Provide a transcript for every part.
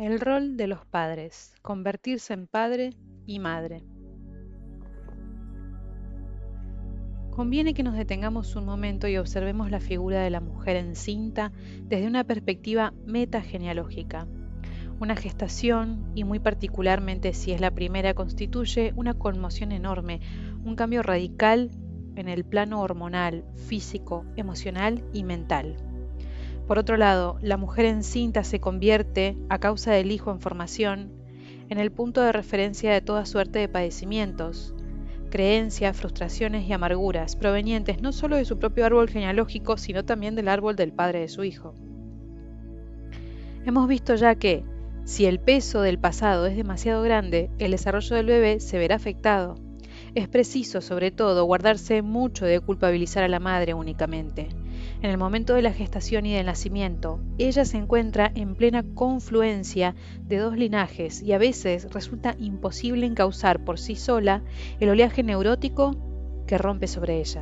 El rol de los padres, convertirse en padre y madre. Conviene que nos detengamos un momento y observemos la figura de la mujer encinta desde una perspectiva metagenealógica. Una gestación, y muy particularmente si es la primera, constituye una conmoción enorme, un cambio radical en el plano hormonal, físico, emocional y mental. Por otro lado, la mujer encinta se convierte, a causa del hijo en formación, en el punto de referencia de toda suerte de padecimientos, creencias, frustraciones y amarguras, provenientes no solo de su propio árbol genealógico, sino también del árbol del padre de su hijo. Hemos visto ya que, si el peso del pasado es demasiado grande, el desarrollo del bebé se verá afectado. Es preciso, sobre todo, guardarse mucho de culpabilizar a la madre únicamente. En el momento de la gestación y del nacimiento, ella se encuentra en plena confluencia de dos linajes y a veces resulta imposible encauzar por sí sola el oleaje neurótico que rompe sobre ella.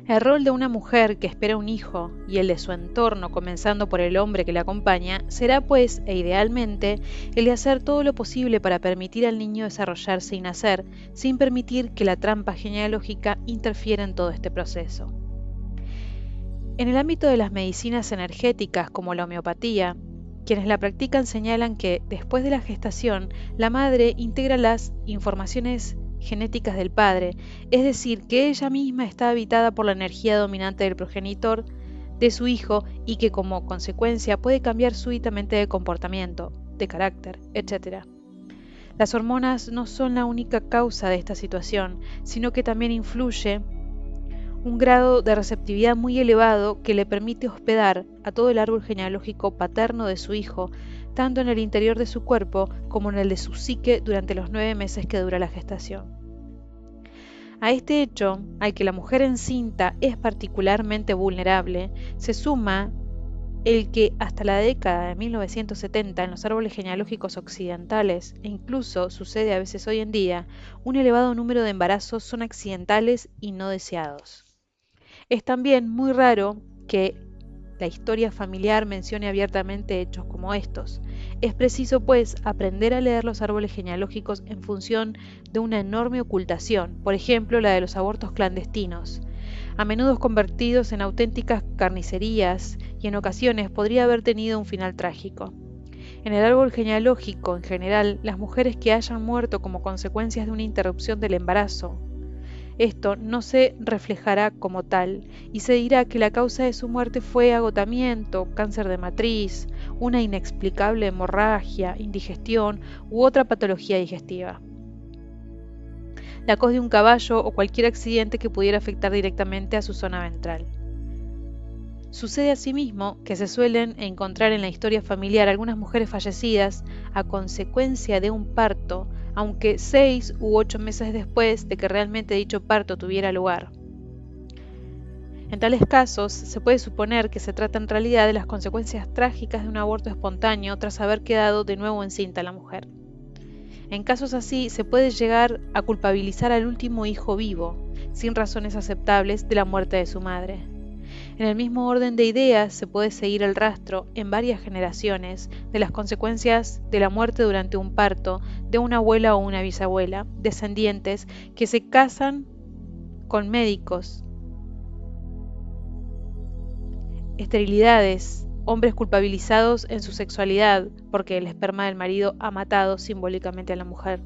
El rol de una mujer que espera un hijo y el de su entorno, comenzando por el hombre que la acompaña, será pues, e idealmente, el de hacer todo lo posible para permitir al niño desarrollarse y nacer, sin permitir que la trampa genealógica interfiera en todo este proceso. En el ámbito de las medicinas energéticas como la homeopatía, quienes la practican señalan que después de la gestación, la madre integra las informaciones genéticas del padre, es decir, que ella misma está habitada por la energía dominante del progenitor de su hijo y que como consecuencia puede cambiar súbitamente de comportamiento, de carácter, etc. Las hormonas no son la única causa de esta situación, sino que también influye un grado de receptividad muy elevado que le permite hospedar a todo el árbol genealógico paterno de su hijo, tanto en el interior de su cuerpo como en el de su psique durante los 9 meses que dura la gestación. A este hecho, al que la mujer encinta es particularmente vulnerable, se suma el que hasta la década de 1970 en los árboles genealógicos occidentales, e incluso sucede a veces hoy en día, un elevado número de embarazos son accidentales y no deseados. Es también muy raro que la historia familiar mencione abiertamente hechos como estos. Es preciso, pues, aprender a leer los árboles genealógicos en función de una enorme ocultación, por ejemplo, la de los abortos clandestinos, a menudo convertidos en auténticas carnicerías y en ocasiones podría haber tenido un final trágico. En el árbol genealógico, en general, las mujeres que hayan muerto como consecuencias de una interrupción del embarazo, esto no se reflejará como tal y se dirá que la causa de su muerte fue agotamiento, cáncer de matriz, una inexplicable hemorragia, indigestión u otra patología digestiva, la cos de un caballo o cualquier accidente que pudiera afectar directamente a su zona ventral. Sucede asimismo que se suelen encontrar en la historia familiar algunas mujeres fallecidas a consecuencia de un parto, aunque 6 u 8 meses después de que realmente dicho parto tuviera lugar. En tales casos, se puede suponer que se trata en realidad de las consecuencias trágicas de un aborto espontáneo tras haber quedado de nuevo encinta la mujer. En casos así, se puede llegar a culpabilizar al último hijo vivo, sin razones aceptables, de la muerte de su madre. En el mismo orden de ideas se puede seguir el rastro en varias generaciones de las consecuencias de la muerte durante un parto de una abuela o una bisabuela, descendientes que se casan con médicos, esterilidades, hombres culpabilizados en su sexualidad porque el esperma del marido ha matado simbólicamente a la mujer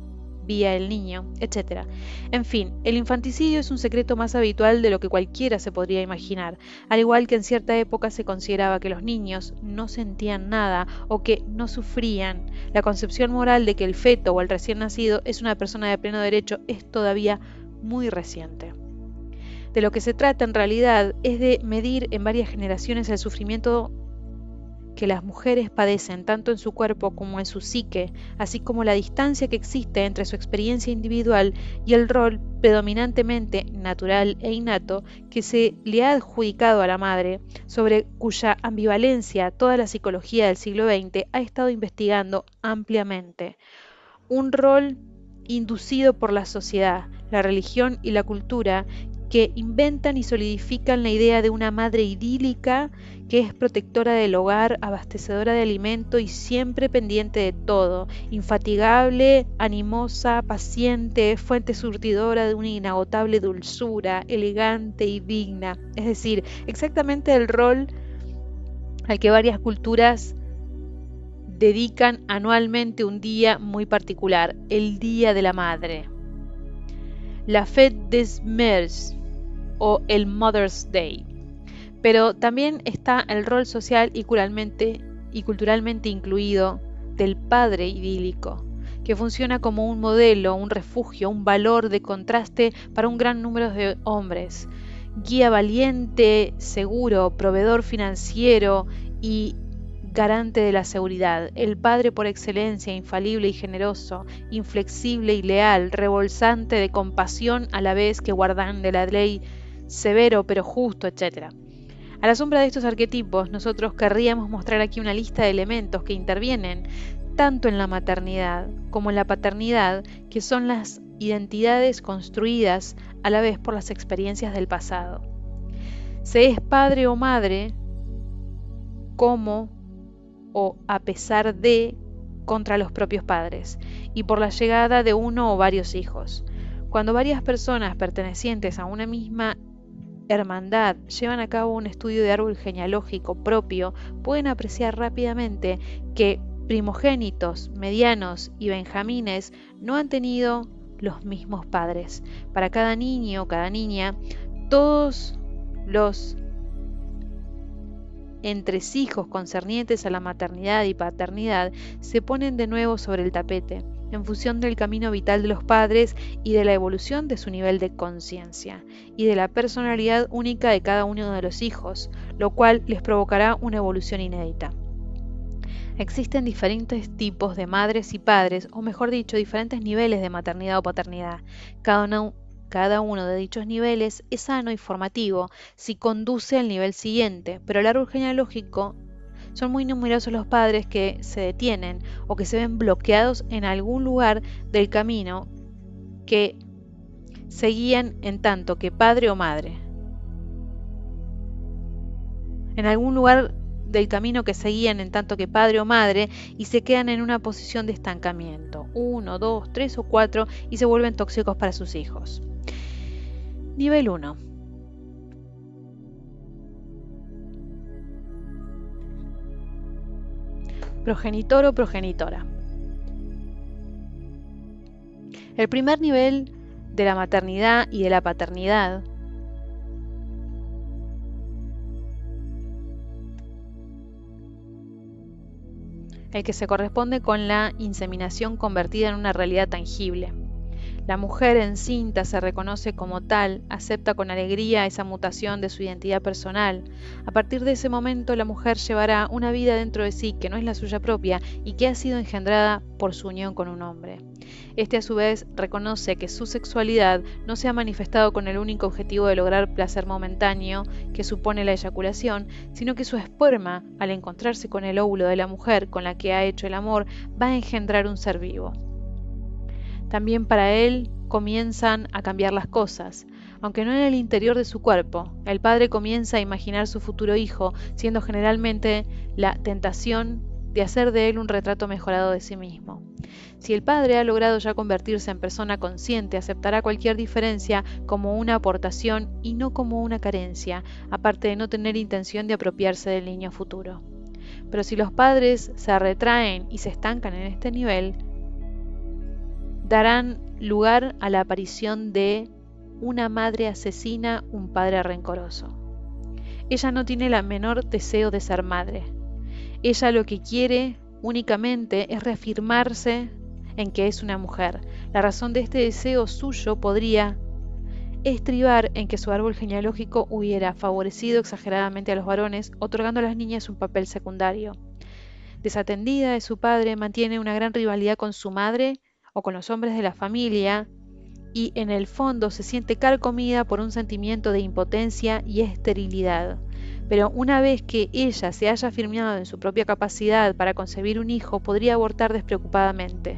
vía el niño, etc. En fin, el infanticidio es un secreto más habitual de lo que cualquiera se podría imaginar, al igual que en cierta época se consideraba que los niños no sentían nada o que no sufrían. La concepción moral de que el feto o el recién nacido es una persona de pleno derecho es todavía muy reciente. De lo que se trata en realidad es de medir en varias generaciones el sufrimiento que las mujeres padecen tanto en su cuerpo como en su psique, así como la distancia que existe entre su experiencia individual y el rol predominantemente natural e innato que se le ha adjudicado a la madre, sobre cuya ambivalencia toda la psicología del siglo XX ha estado investigando ampliamente. Un rol inducido por la sociedad, la religión y la cultura que inventan y solidifican la idea de una madre idílica que es protectora del hogar, abastecedora de alimento y siempre pendiente de todo, infatigable, animosa, paciente, fuente surtidora de una inagotable dulzura, elegante y digna. Es decir, exactamente el rol al que varias culturas dedican anualmente un día muy particular, el Día de la Madre. La Fête des Mères o el Mother's Day. Pero también está el rol social y culturalmente incluido del padre idílico, que funciona como un modelo, un refugio, un valor de contraste para un gran número de hombres. Guía valiente, seguro, proveedor financiero y garante de la seguridad, el padre por excelencia, infalible y generoso, inflexible y leal, rebolsante de compasión a la vez que guardián de la ley, severo pero justo, etc. A la sombra de estos arquetipos, nosotros querríamos mostrar aquí una lista de elementos que intervienen tanto en la maternidad como en la paternidad, que son las identidades construidas a la vez por las experiencias del pasado. Se es padre o madre como o a pesar de contra los propios padres y por la llegada de uno o varios hijos. Cuando varias personas pertenecientes a una misma hermandad llevan a cabo un estudio de árbol genealógico propio, pueden apreciar rápidamente que primogénitos, medianos y benjamines no han tenido los mismos padres. Para cada niño o cada niña, todos los entresijos concernientes a la maternidad y paternidad se ponen de nuevo sobre el tapete, en función del camino vital de los padres y de la evolución de su nivel de conciencia, y de la personalidad única de cada uno de los hijos, lo cual les provocará una evolución inédita. Existen diferentes tipos de madres y padres, o mejor dicho, diferentes niveles de maternidad o paternidad. Cada uno de dichos niveles es sano y formativo si conduce al nivel siguiente, pero el árbol genealógico son muy numerosos los padres que se detienen o que se ven bloqueados en algún lugar del camino que seguían en tanto que padre o madre. En algún lugar del camino que seguían en tanto que padre o madre y se quedan en una posición de estancamiento, 1, 2, 3 o 4 y se vuelven tóxicos para sus hijos. Nivel 1. Progenitor o progenitora. El primer nivel de la maternidad y de la paternidad el que se corresponde con la inseminación convertida en una realidad tangible. La mujer encinta se reconoce como tal, acepta con alegría esa mutación de su identidad personal. A partir de ese momento, la mujer llevará una vida dentro de sí que no es la suya propia y que ha sido engendrada por su unión con un hombre. Este, a su vez, reconoce que su sexualidad no se ha manifestado con el único objetivo de lograr placer momentáneo que supone la eyaculación, sino que su esperma, al encontrarse con el óvulo de la mujer con la que ha hecho el amor, va a engendrar un ser vivo. También para él comienzan a cambiar las cosas, aunque no en el interior de su cuerpo. El padre comienza a imaginar su futuro hijo, siendo generalmente la tentación de hacer de él un retrato mejorado de sí mismo. Si el padre ha logrado ya convertirse en persona consciente, aceptará cualquier diferencia como una aportación y no como una carencia, aparte de no tener intención de apropiarse del niño futuro. Pero si los padres se retraen y se estancan en este nivel, darán lugar a la aparición de una madre asesina, un padre rencoroso. Ella no tiene el menor deseo de ser madre. Ella lo que quiere únicamente es reafirmarse en que es una mujer. La razón de este deseo suyo podría estribar en que su árbol genealógico hubiera favorecido exageradamente a los varones, otorgando a las niñas un papel secundario. Desatendida de su padre, mantiene una gran rivalidad con su madre o con los hombres de la familia, y en el fondo se siente carcomida por un sentimiento de impotencia y esterilidad. Pero una vez que ella se haya afirmado en su propia capacidad para concebir un hijo, podría abortar despreocupadamente.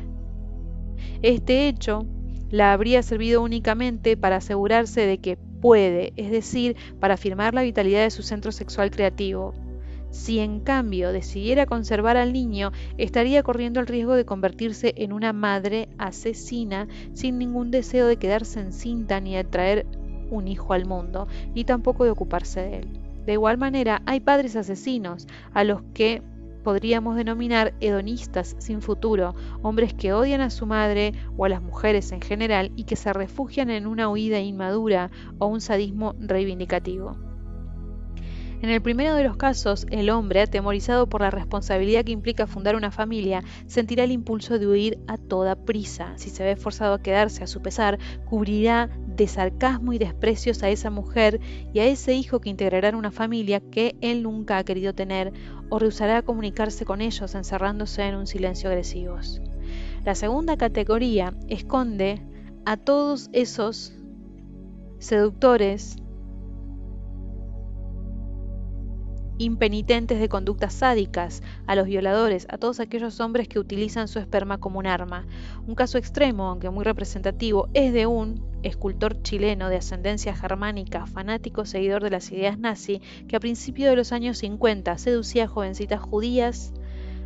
Este hecho la habría servido únicamente para asegurarse de que puede, es decir, para afirmar la vitalidad de su centro sexual creativo. Si en cambio decidiera conservar al niño, estaría corriendo el riesgo de convertirse en una madre asesina sin ningún deseo de quedarse encinta ni de traer un hijo al mundo, ni tampoco de ocuparse de él. De igual manera, hay padres asesinos, a los que podríamos denominar hedonistas sin futuro, hombres que odian a su madre o a las mujeres en general y que se refugian en una huida inmadura o un sadismo reivindicativo. En el primero de los casos, el hombre, atemorizado por la responsabilidad que implica fundar una familia, sentirá el impulso de huir a toda prisa. Si se ve forzado a quedarse a su pesar, cubrirá de sarcasmo y desprecios a esa mujer y a ese hijo que integrará en una familia que él nunca ha querido tener, o rehusará comunicarse con ellos encerrándose en un silencio agresivo. La segunda categoría esconde a todos esos seductores impenitentes de conductas sádicas, a los violadores, a todos aquellos hombres que utilizan su esperma como un arma. Un caso extremo, aunque muy representativo, es de un escultor chileno de ascendencia germánica, fanático seguidor de las ideas nazi, que a principios de los años 50 seducía a jovencitas judías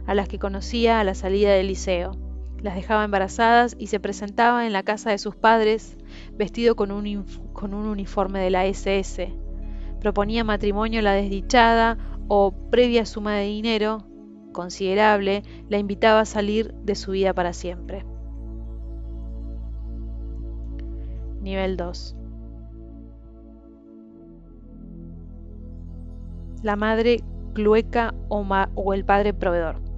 a las que conocía a la salida del liceo. Las dejaba embarazadas y se presentaba en la casa de sus padres vestido con un uniforme de la SS. Proponía matrimonio a la desdichada o, previa suma de dinero considerable, la invitaba a salir de su vida para siempre. Nivel 2. La madre clueca o el padre proveedor.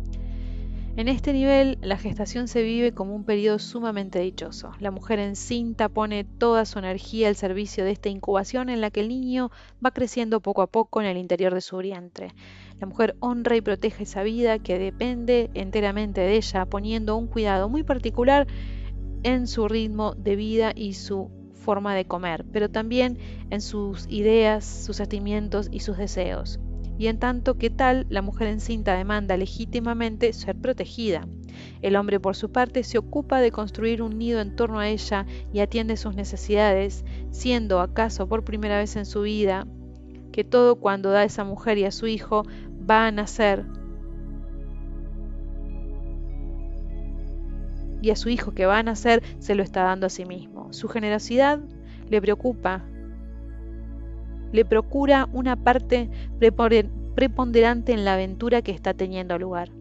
En este nivel, la gestación se vive como un periodo sumamente dichoso. La mujer encinta pone toda su energía al servicio de esta incubación en la que el niño va creciendo poco a poco en el interior de su vientre. La mujer honra y protege esa vida que depende enteramente de ella, poniendo un cuidado muy particular en su ritmo de vida y su forma de comer, pero también en sus ideas, sus sentimientos y sus deseos. Y en tanto que tal, la mujer encinta demanda legítimamente ser protegida. El hombre, por su parte, se ocupa de construir un nido en torno a ella y atiende sus necesidades, siendo acaso por primera vez en su vida que todo cuando da a esa mujer y a su hijo va a nacer, y a su hijo que va a nacer se lo está dando a sí mismo. Su generosidad le preocupa, le procura una parte preponderante en la aventura que está teniendo lugar.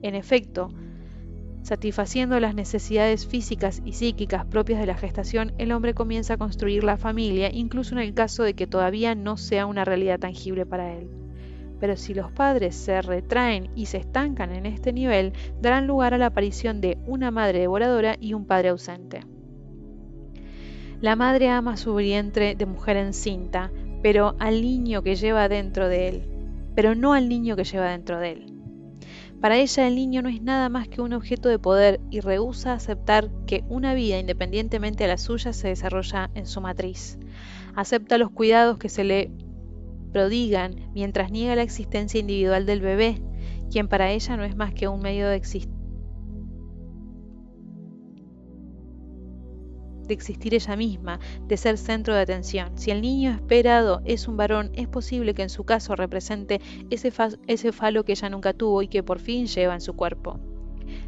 En efecto, satisfaciendo las necesidades físicas y psíquicas propias de la gestación, el hombre comienza a construir la familia, incluso en el caso de que todavía no sea una realidad tangible para él. Pero si los padres se retraen y se estancan en este nivel, darán lugar a la aparición de una madre devoradora y un padre ausente. La madre ama su vientre de mujer encinta, pero al niño que lleva dentro de él, pero no al niño que lleva dentro de él. Para ella el niño no es nada más que un objeto de poder y rehúsa aceptar que una vida independientemente a la suya se desarrolla en su matriz. Acepta los cuidados que se le prodigan mientras niega la existencia individual del bebé, quien para ella no es más que un medio de existir ella misma, de ser centro de atención. Si el niño esperado es un varón, es posible que en su caso represente ese falo que ella nunca tuvo y que por fin lleva en su cuerpo.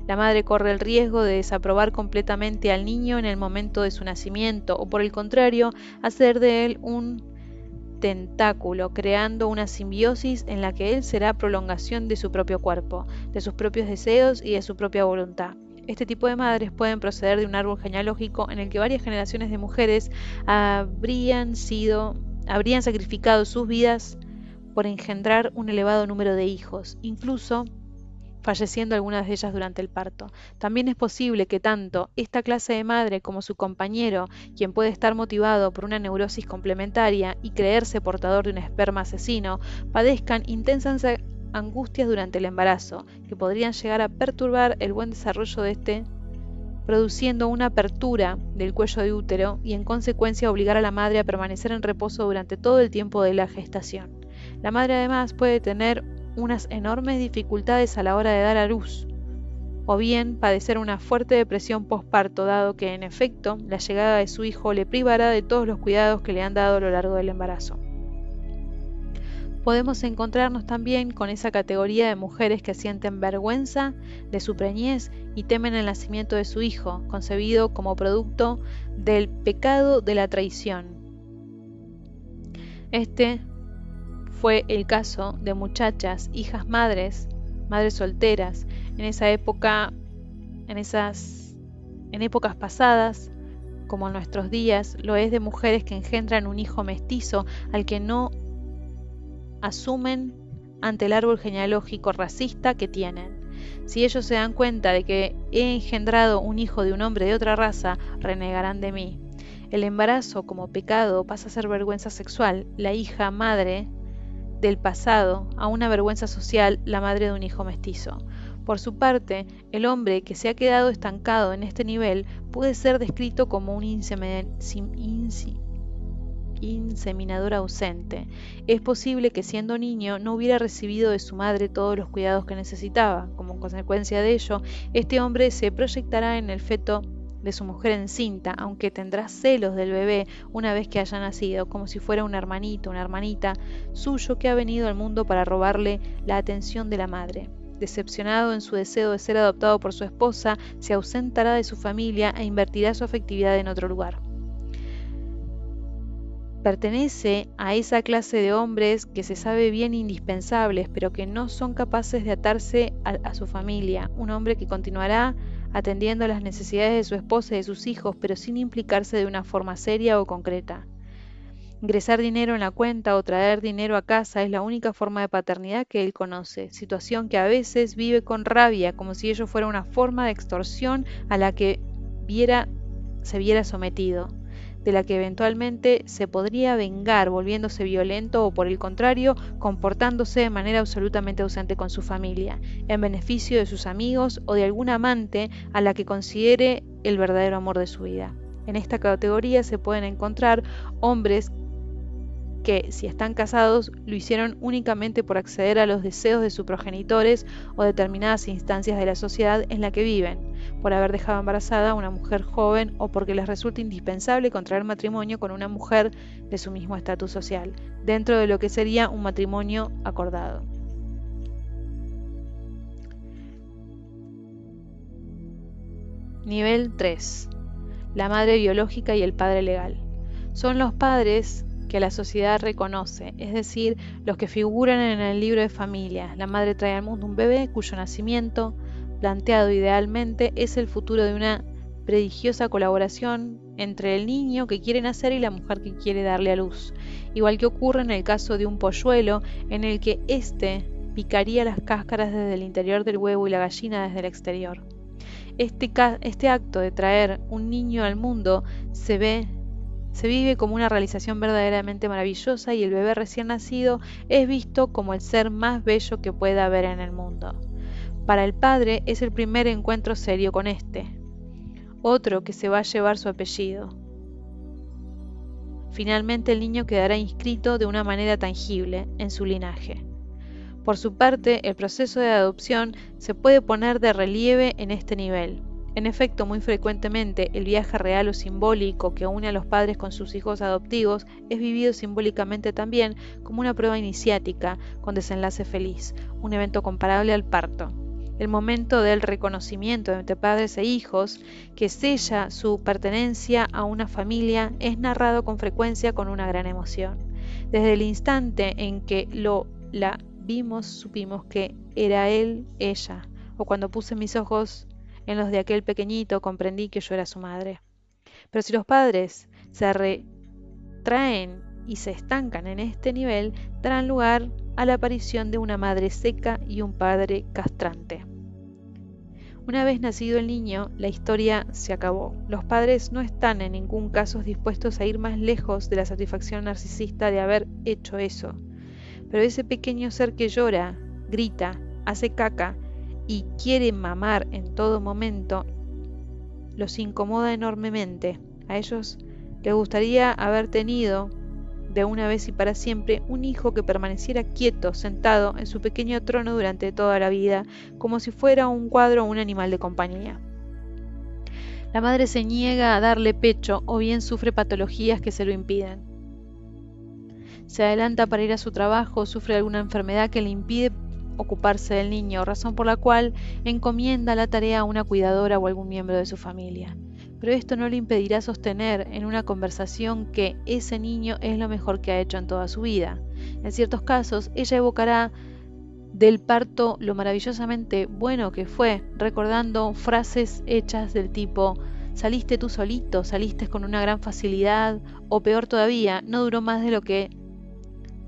La madre corre el riesgo de desaprobar completamente al niño en el momento de su nacimiento, o por el contrario, hacer de él un tentáculo, creando una simbiosis en la que él será prolongación de su propio cuerpo, de sus propios deseos y de su propia voluntad. Este tipo de madres pueden proceder de un árbol genealógico en el que varias generaciones de mujeres habrían sacrificado sus vidas por engendrar un elevado número de hijos, incluso falleciendo algunas de ellas durante el parto. También es posible que tanto esta clase de madre como su compañero, quien puede estar motivado por una neurosis complementaria y creerse portador de un esperma asesino, padezcan intensas angustias durante el embarazo, que podrían llegar a perturbar el buen desarrollo de este, produciendo una apertura del cuello de útero y en consecuencia obligar a la madre a permanecer en reposo durante todo el tiempo de la gestación. La madre además puede tener unas enormes dificultades a la hora de dar a luz, o bien padecer una fuerte depresión posparto, dado que, en efecto, la llegada de su hijo le privará de todos los cuidados que le han dado a lo largo del embarazo. Podemos encontrarnos también con esa categoría de mujeres que sienten vergüenza de su preñez y temen el nacimiento de su hijo, concebido como producto del pecado de la traición. Este fue el caso de muchachas, hijas madres solteras, en esa época, en épocas pasadas, como en nuestros días, lo es de mujeres que engendran un hijo mestizo al que no asumen ante el árbol genealógico racista que tienen. Si ellos se dan cuenta de que he engendrado un hijo de un hombre de otra raza, renegarán de mí. El embarazo como pecado pasa a ser vergüenza sexual, la hija madre del pasado, a una vergüenza social, la madre de un hijo mestizo. Por su parte, el hombre que se ha quedado estancado en este nivel puede ser descrito como un inseminador ausente. Es posible que siendo niño no hubiera recibido de su madre todos los cuidados que necesitaba. Como consecuencia de ello, este hombre se proyectará en el feto de su mujer encinta, aunque tendrá celos del bebé una vez que haya nacido, como si fuera un hermanito, una hermanita suyo que ha venido al mundo para robarle la atención de la madre. Decepcionado en su deseo de ser adoptado por su esposa, se ausentará de su familia e invertirá su afectividad en otro lugar. Pertenece a esa clase de hombres que se sabe bien indispensables, pero que no son capaces de atarse a su familia. Un hombre que continuará atendiendo a las necesidades de su esposa y de sus hijos, pero sin implicarse de una forma seria o concreta. Ingresar dinero en la cuenta o traer dinero a casa es la única forma de paternidad que él conoce, situación que a veces vive con rabia, como si ello fuera una forma de extorsión a la que se viera sometido, de la que eventualmente se podría vengar volviéndose violento o, por el contrario, comportándose de manera absolutamente ausente con su familia, en beneficio de sus amigos o de alguna amante a la que considere el verdadero amor de su vida. En esta categoría se pueden encontrar hombres que, si están casados, lo hicieron únicamente por acceder a los deseos de sus progenitores o determinadas instancias de la sociedad en la que viven, por haber dejado embarazada a una mujer joven o porque les resulta indispensable contraer matrimonio con una mujer de su mismo estatus social, dentro de lo que sería un matrimonio acordado. Nivel 3. La madre biológica y el padre legal. Son los padres que la sociedad reconoce, es decir, los que figuran en el libro de familia. La madre trae al mundo un bebé cuyo nacimiento, planteado idealmente, es el futuro de una prodigiosa colaboración entre el niño que quiere nacer y la mujer que quiere darle a luz, igual que ocurre en el caso de un polluelo, en el que éste picaría las cáscaras desde el interior del huevo y la gallina desde el exterior. Este acto de traer un niño al mundo se vive como una realización verdaderamente maravillosa y el bebé recién nacido es visto como el ser más bello que pueda haber en el mundo. Para el padre es el primer encuentro serio con otro que se va a llevar su apellido. Finalmente el niño quedará inscrito de una manera tangible en su linaje. Por su parte, el proceso de adopción se puede poner de relieve en este nivel. En efecto, muy frecuentemente el viaje real o simbólico que une a los padres con sus hijos adoptivos es vivido simbólicamente también como una prueba iniciática con desenlace feliz, un evento comparable al parto. El momento del reconocimiento entre padres e hijos, que sella su pertenencia a una familia, es narrado con frecuencia con una gran emoción. Desde el instante en que la vimos, supimos que era él, ella, o cuando puse mis ojos en los de aquel pequeñito, comprendí que yo era su madre. Pero si los padres se retraen y se estancan en este nivel, darán lugar a la aparición de una madre seca y un padre castrante. Una vez nacido el niño, la historia se acabó. Los padres no están en ningún caso dispuestos a ir más lejos de la satisfacción narcisista de haber hecho eso. Pero ese pequeño ser que llora, grita, hace caca y quiere mamar en todo momento, los incomoda enormemente. A ellos les gustaría haber tenido de una vez y para siempre, un hijo que permaneciera quieto, sentado en su pequeño trono durante toda la vida, como si fuera un cuadro o un animal de compañía. La madre se niega a darle pecho o bien sufre patologías que se lo impiden. Se adelanta para ir a su trabajo o sufre alguna enfermedad que le impide ocuparse del niño, razón por la cual encomienda la tarea a una cuidadora o algún miembro de su familia. Pero esto no le impedirá sostener en una conversación que ese niño es lo mejor que ha hecho en toda su vida. En ciertos casos, ella evocará del parto lo maravillosamente bueno que fue, recordando frases hechas del tipo «saliste tú solito, saliste con una gran facilidad» o peor todavía, «no duró más de lo que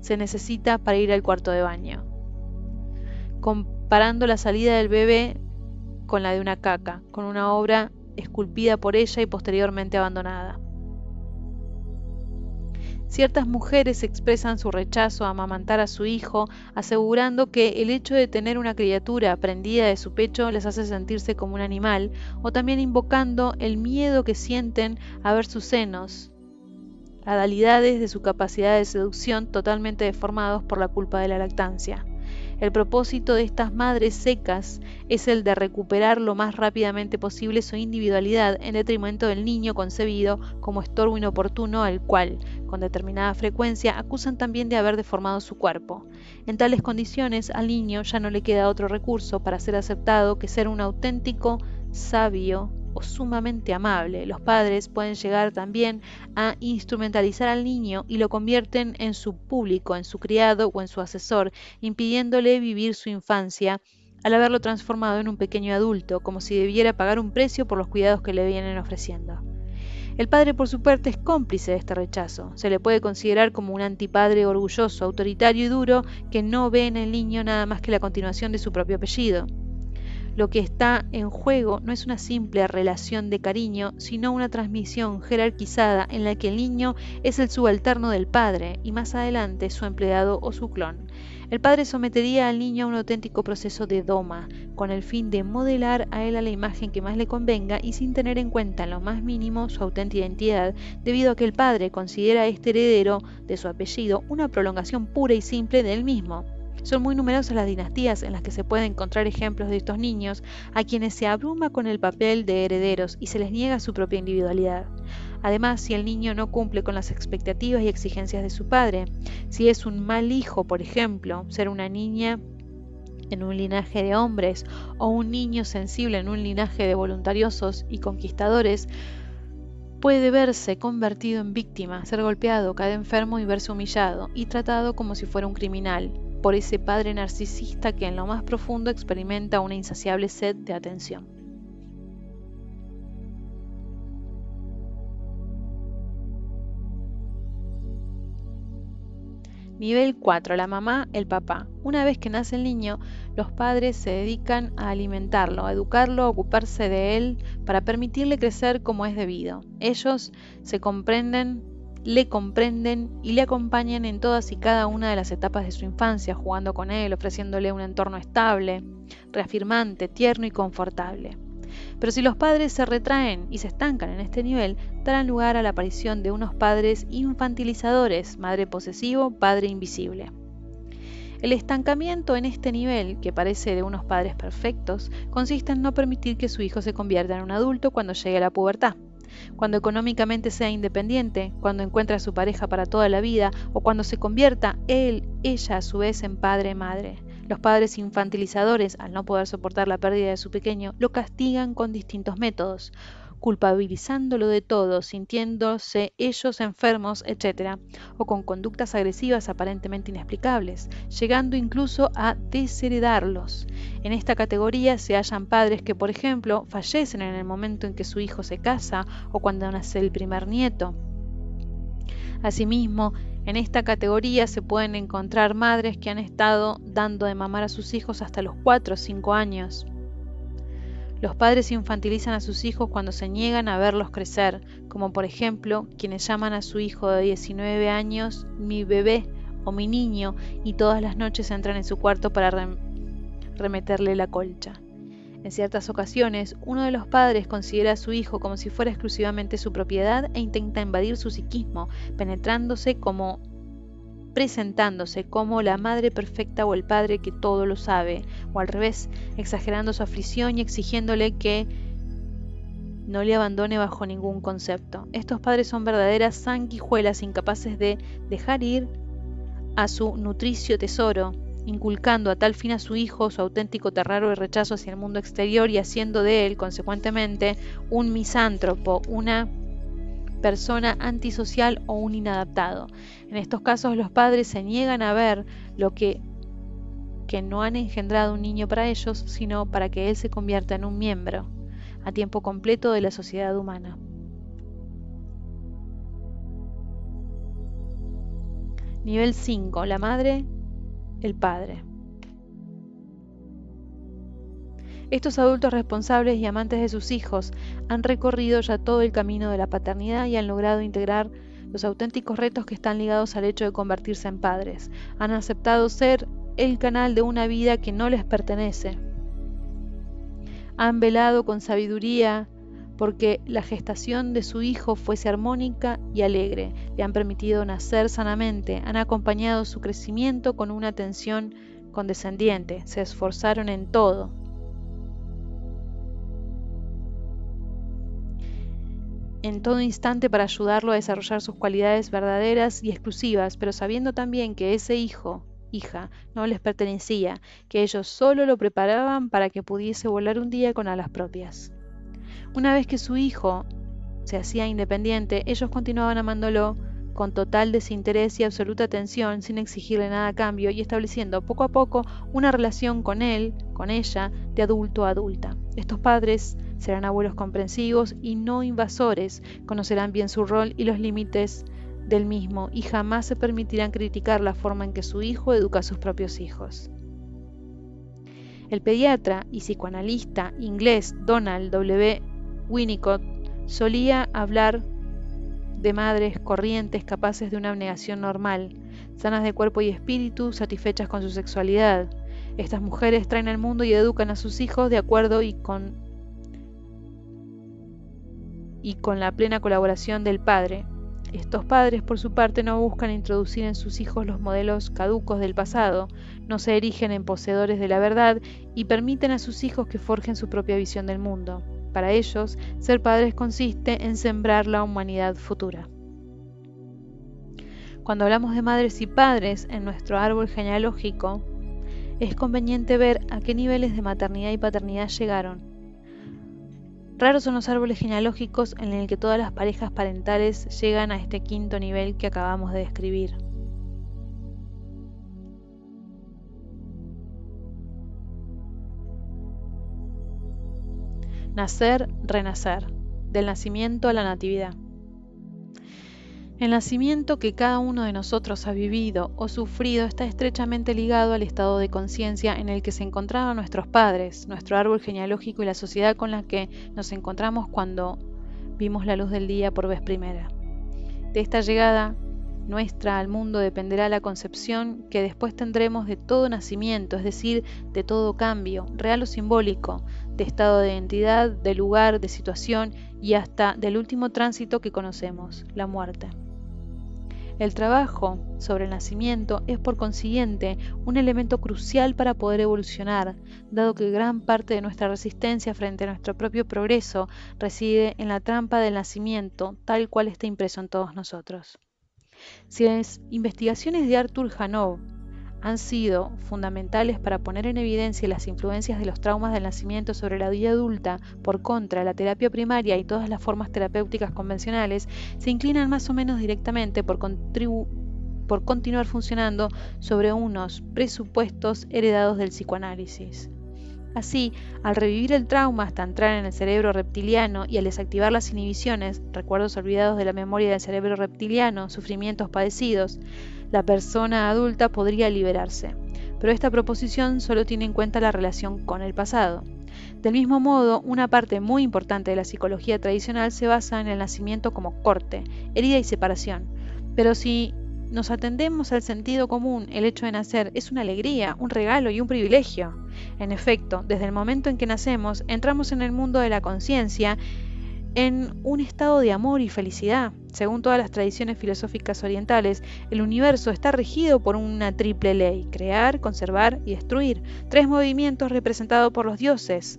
se necesita para ir al cuarto de baño», comparando la salida del bebé con la de una caca, con una obra esculpida por ella y posteriormente abandonada. Ciertas mujeres expresan su rechazo a amamantar a su hijo, asegurando que el hecho de tener una criatura prendida de su pecho les hace sentirse como un animal, o también invocando el miedo que sienten a ver sus senos, adalidades de su capacidad de seducción totalmente deformados por la culpa de la lactancia. El propósito de estas madres secas es el de recuperar lo más rápidamente posible su individualidad en detrimento del niño concebido como estorbo inoportuno al cual, con determinada frecuencia, acusan también de haber deformado su cuerpo. En tales condiciones, al niño ya no le queda otro recurso para ser aceptado que ser un auténtico sabio o sumamente amable. Los padres pueden llegar también a instrumentalizar al niño y lo convierten en su público, en su criado o en su asesor, impidiéndole vivir su infancia al haberlo transformado en un pequeño adulto, como si debiera pagar un precio por los cuidados que le vienen ofreciendo. El padre, por su parte, es cómplice de este rechazo. Se le puede considerar como un antipadre orgulloso, autoritario y duro que no ve en el niño nada más que la continuación de su propio apellido. Lo que está en juego no es una simple relación de cariño, sino una transmisión jerarquizada en la que el niño es el subalterno del padre y más adelante su empleado o su clon. El padre sometería al niño a un auténtico proceso de doma, con el fin de modelar a él a la imagen que más le convenga y sin tener en cuenta en lo más mínimo su auténtica identidad, debido a que el padre considera a este heredero de su apellido una prolongación pura y simple de él mismo. Son muy numerosas las dinastías en las que se pueden encontrar ejemplos de estos niños a quienes se abruma con el papel de herederos y se les niega su propia individualidad. Además, si el niño no cumple con las expectativas y exigencias de su padre, si es un mal hijo, por ejemplo, ser una niña en un linaje de hombres o un niño sensible en un linaje de voluntariosos y conquistadores, puede verse convertido en víctima, ser golpeado, caer enfermo y verse humillado y tratado como si fuera un criminal por ese padre narcisista que en lo más profundo experimenta una insaciable sed de atención. Nivel 4. La mamá, el papá. Una vez que nace el niño, los padres se dedican a alimentarlo, a educarlo, a ocuparse de él para permitirle crecer como es debido. Ellos le comprenden y le acompañan en todas y cada una de las etapas de su infancia, jugando con él, ofreciéndole un entorno estable, reafirmante, tierno y confortable. Pero si los padres se retraen y se estancan en este nivel, darán lugar a la aparición de unos padres infantilizadores, madre posesivo, padre invisible. El estancamiento en este nivel, que parece de unos padres perfectos, consiste en no permitir que su hijo se convierta en un adulto cuando llegue a la pubertad, cuando económicamente sea independiente, cuando encuentre a su pareja para toda la vida o cuando se convierta ella a su vez en padre-madre. Los padres infantilizadores, al no poder soportar la pérdida de su pequeño, lo castigan con distintos métodos, culpabilizándolo de todo, sintiéndose ellos enfermos, etc., o con conductas agresivas aparentemente inexplicables, llegando incluso a desheredarlos. En esta categoría se hallan padres que, por ejemplo, fallecen en el momento en que su hijo se casa o cuando nace el primer nieto. Asimismo, en esta categoría se pueden encontrar madres que han estado dando de mamar a sus hijos hasta los 4 o 5 años. Los padres infantilizan a sus hijos cuando se niegan a verlos crecer, como por ejemplo quienes llaman a su hijo de 19 años mi bebé o mi niño y todas las noches entran en su cuarto para remeterle la colcha. En ciertas ocasiones, uno de los padres considera a su hijo como si fuera exclusivamente su propiedad e intenta invadir su psiquismo, penetrándose como presentándose como la madre perfecta o el padre que todo lo sabe, o al revés, exagerando su aflicción y exigiéndole que no le abandone bajo ningún concepto. Estos padres son verdaderas sanguijuelas incapaces de dejar ir a su nutricio tesoro, inculcando a tal fin a su hijo su auténtico terror y rechazo hacia el mundo exterior y haciendo de él, consecuentemente, un misántropo, una persona antisocial o un inadaptado. En estos casos los padres se niegan a ver lo que no han engendrado un niño para ellos, sino para que él se convierta en un miembro a tiempo completo de la sociedad humana. Nivel 5. La madre, el padre. Estos adultos responsables y amantes de sus hijos han recorrido ya todo el camino de la paternidad y han logrado integrar los auténticos retos que están ligados al hecho de convertirse en padres. Han aceptado ser el canal de una vida que no les pertenece. Han velado con sabiduría porque la gestación de su hijo fuese armónica y alegre. Le han permitido nacer sanamente, han acompañado su crecimiento con una atención condescendiente, se esforzaron en todo. En todo instante para ayudarlo a desarrollar sus cualidades verdaderas y exclusivas, pero sabiendo también que ese hijo, hija, no les pertenecía, que ellos solo lo preparaban para que pudiese volar un día con alas propias. Una vez que su hijo se hacía independiente, ellos continuaban amándolo con total desinterés y absoluta atención, sin exigirle nada a cambio y estableciendo poco a poco una relación con él, con ella, de adulto a adulta. Estos padres serán abuelos comprensivos y no invasores, conocerán bien su rol y los límites del mismo y jamás se permitirán criticar la forma en que su hijo educa a sus propios hijos. El pediatra y psicoanalista inglés Donald W. Winnicott solía hablar de madres corrientes capaces de una abnegación normal, sanas de cuerpo y espíritu, satisfechas con su sexualidad. Estas mujeres traen al mundo y educan a sus hijos de acuerdo y con la plena colaboración del padre. Estos padres, por su parte, no buscan introducir en sus hijos los modelos caducos del pasado, no se erigen en poseedores de la verdad y permiten a sus hijos que forjen su propia visión del mundo. Para ellos, ser padres consiste en sembrar la humanidad futura. Cuando hablamos de madres y padres en nuestro árbol genealógico, es conveniente ver a qué niveles de maternidad y paternidad llegaron. Raros son los árboles genealógicos en el que todas las parejas parentales llegan a este quinto nivel que acabamos de describir. Nacer, renacer, del nacimiento a la natividad. El nacimiento que cada uno de nosotros ha vivido o sufrido está estrechamente ligado al estado de conciencia en el que se encontraban nuestros padres, nuestro árbol genealógico y la sociedad con la que nos encontramos cuando vimos la luz del día por vez primera. De esta llegada nuestra al mundo dependerá la concepción que después tendremos de todo nacimiento, es decir, de todo cambio, real o simbólico, de estado de identidad, de lugar, de situación y hasta del último tránsito que conocemos, la muerte. El trabajo sobre el nacimiento es por consiguiente un elemento crucial para poder evolucionar, dado que gran parte de nuestra resistencia frente a nuestro propio progreso reside en la trampa del nacimiento, tal cual está impreso en todos nosotros. Si las investigaciones de Arthur Janov han sido fundamentales para poner en evidencia las influencias de los traumas del nacimiento sobre la vida adulta, por contra, la terapia primaria y todas las formas terapéuticas convencionales se inclinan más o menos directamente por continuar funcionando sobre unos presupuestos heredados del psicoanálisis. Así, al revivir el trauma hasta entrar en el cerebro reptiliano y al desactivar las inhibiciones, recuerdos olvidados de la memoria del cerebro reptiliano, sufrimientos padecidos, la persona adulta podría liberarse. Pero esta proposición solo tiene en cuenta la relación con el pasado. Del mismo modo, una parte muy importante de la psicología tradicional se basa en el nacimiento como corte, herida y separación. Pero si nos atendemos al sentido común, el hecho de nacer es una alegría, un regalo y un privilegio. En efecto, desde el momento en que nacemos, entramos en el mundo de la conciencia en un estado de amor y felicidad. Según todas las tradiciones filosóficas orientales, el universo está regido por una triple ley: crear, conservar y destruir. 3 movimientos representados por los dioses: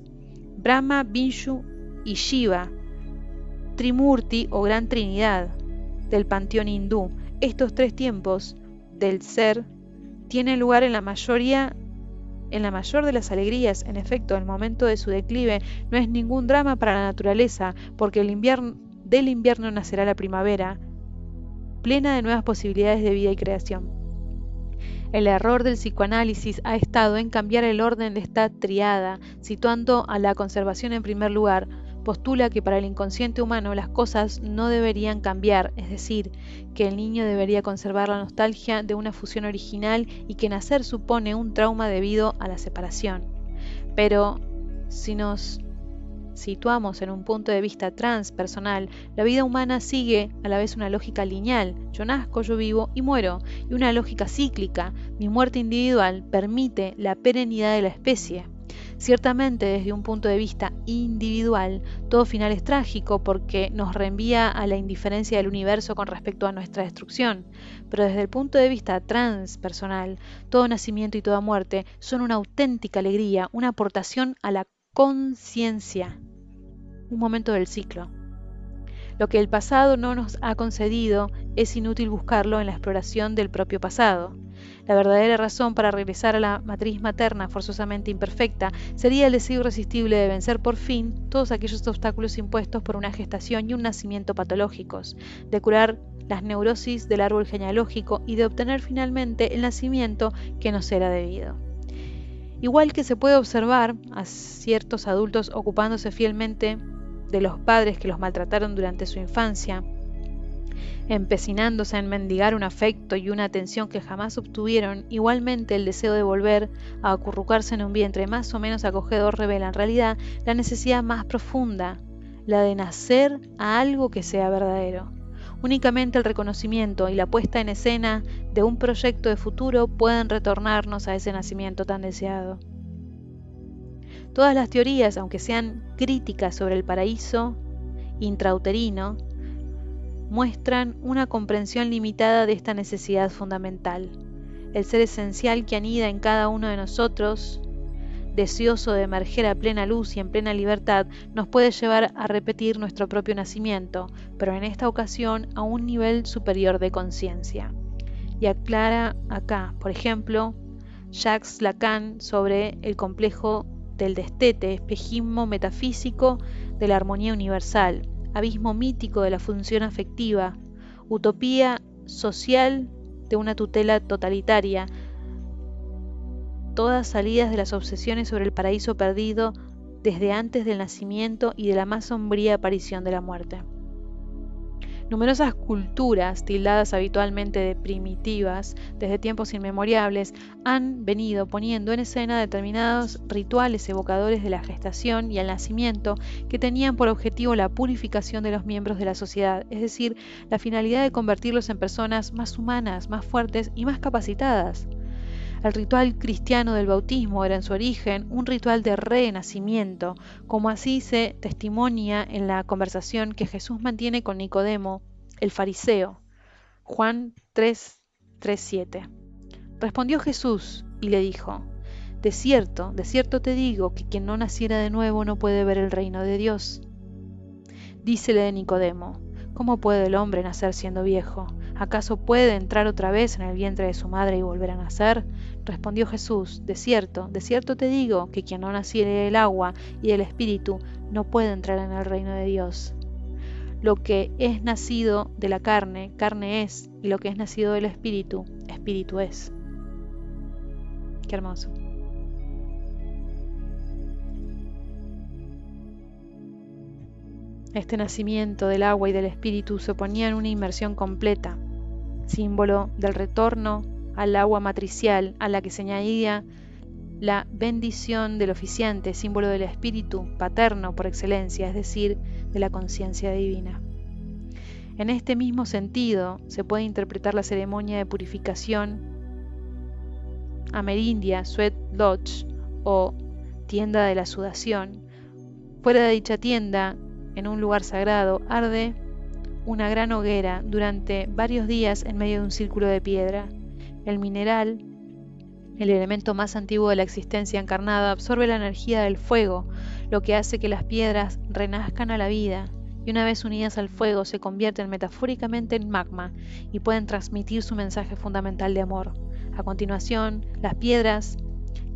Brahma, Vishnu y Shiva, Trimurti o Gran Trinidad del panteón hindú. Estos 3 tiempos del ser tienen lugar en la mayor de las alegrías. En efecto, el momento de su declive no es ningún drama para la naturaleza, porque del invierno nacerá la primavera, plena de nuevas posibilidades de vida y creación. El error del psicoanálisis ha estado en cambiar el orden de esta tríada, situando a la conservación en primer lugar. Postula que para el inconsciente humano las cosas no deberían cambiar, es decir, que el niño debería conservar la nostalgia de una fusión original y que nacer supone un trauma debido a la separación. Pero si nos situamos en un punto de vista transpersonal, la vida humana sigue a la vez una lógica lineal: yo nazco, yo vivo y muero, y una lógica cíclica: mi muerte individual permite la perenidad de la especie. Ciertamente, desde un punto de vista individual, todo final es trágico porque nos reenvía a la indiferencia del universo con respecto a nuestra destrucción. Pero desde el punto de vista transpersonal, todo nacimiento y toda muerte son una auténtica alegría, una aportación a la conciencia, un momento del ciclo. Lo que el pasado no nos ha concedido, es inútil buscarlo en la exploración del propio pasado. La verdadera razón para regresar a la matriz materna forzosamente imperfecta sería el deseo irresistible de vencer por fin todos aquellos obstáculos impuestos por una gestación y un nacimiento patológicos, de curar las neurosis del árbol genealógico y de obtener finalmente el nacimiento que nos era debido. Igual que se puede observar a ciertos adultos ocupándose fielmente de los padres que los maltrataron durante su infancia, empecinándose en mendigar un afecto y una atención que jamás obtuvieron, igualmente el deseo de volver a acurrucarse en un vientre más o menos acogedor revela en realidad la necesidad más profunda, la de nacer a algo que sea verdadero. Únicamente el reconocimiento y la puesta en escena de un proyecto de futuro pueden retornarnos a ese nacimiento tan deseado. Todas las teorías, aunque sean críticas sobre el paraíso intrauterino, muestran una comprensión limitada de esta necesidad fundamental. El ser esencial que anida en cada uno de nosotros, deseoso de emerger a plena luz y en plena libertad, nos puede llevar a repetir nuestro propio nacimiento, pero en esta ocasión a un nivel superior de conciencia. Y aclara acá, por ejemplo, Jacques Lacan sobre el complejo del destete, espejismo metafísico de la armonía universal, abismo mítico de la función afectiva, utopía social de una tutela totalitaria, todas salidas de las obsesiones sobre el paraíso perdido desde antes del nacimiento y de la más sombría aparición de la muerte. Numerosas culturas, tildadas habitualmente de primitivas desde tiempos inmemoriales, han venido poniendo en escena determinados rituales evocadores de la gestación y el nacimiento que tenían por objetivo la purificación de los miembros de la sociedad, es decir, la finalidad de convertirlos en personas más humanas, más fuertes y más capacitadas. El ritual cristiano del bautismo era en su origen un ritual de renacimiento, como así se testimonia en la conversación que Jesús mantiene con Nicodemo, el fariseo. Juan 3:7. Respondió Jesús y le dijo: de cierto te digo que quien no naciera de nuevo no puede ver el reino de Dios. Dícele de Nicodemo: ¿cómo puede el hombre nacer siendo viejo? ¿Acaso puede entrar otra vez en el vientre de su madre y volver a nacer? Respondió Jesús: de cierto te digo que quien no naciere del agua y del Espíritu no puede entrar en el reino de Dios. Lo que es nacido de la carne, carne es, y lo que es nacido del Espíritu, Espíritu es. Qué hermoso. Este nacimiento del agua y del Espíritu suponía una inmersión completa, símbolo del retorno al agua matricial, a la que se añadía la bendición del oficiante, símbolo del Espíritu paterno por excelencia, es decir, de la conciencia divina. En este mismo sentido, se puede interpretar la ceremonia de purificación amerindia, Sweat Lodge o tienda de la sudación. Fuera de dicha tienda, en un lugar sagrado, arde una gran hoguera durante varios días en medio de un círculo de piedra. El mineral, el elemento más antiguo de la existencia encarnada, absorbe la energía del fuego, lo que hace que las piedras renazcan a la vida, y una vez unidas al fuego se convierten metafóricamente en magma y pueden transmitir su mensaje fundamental de amor. A continuación, las piedras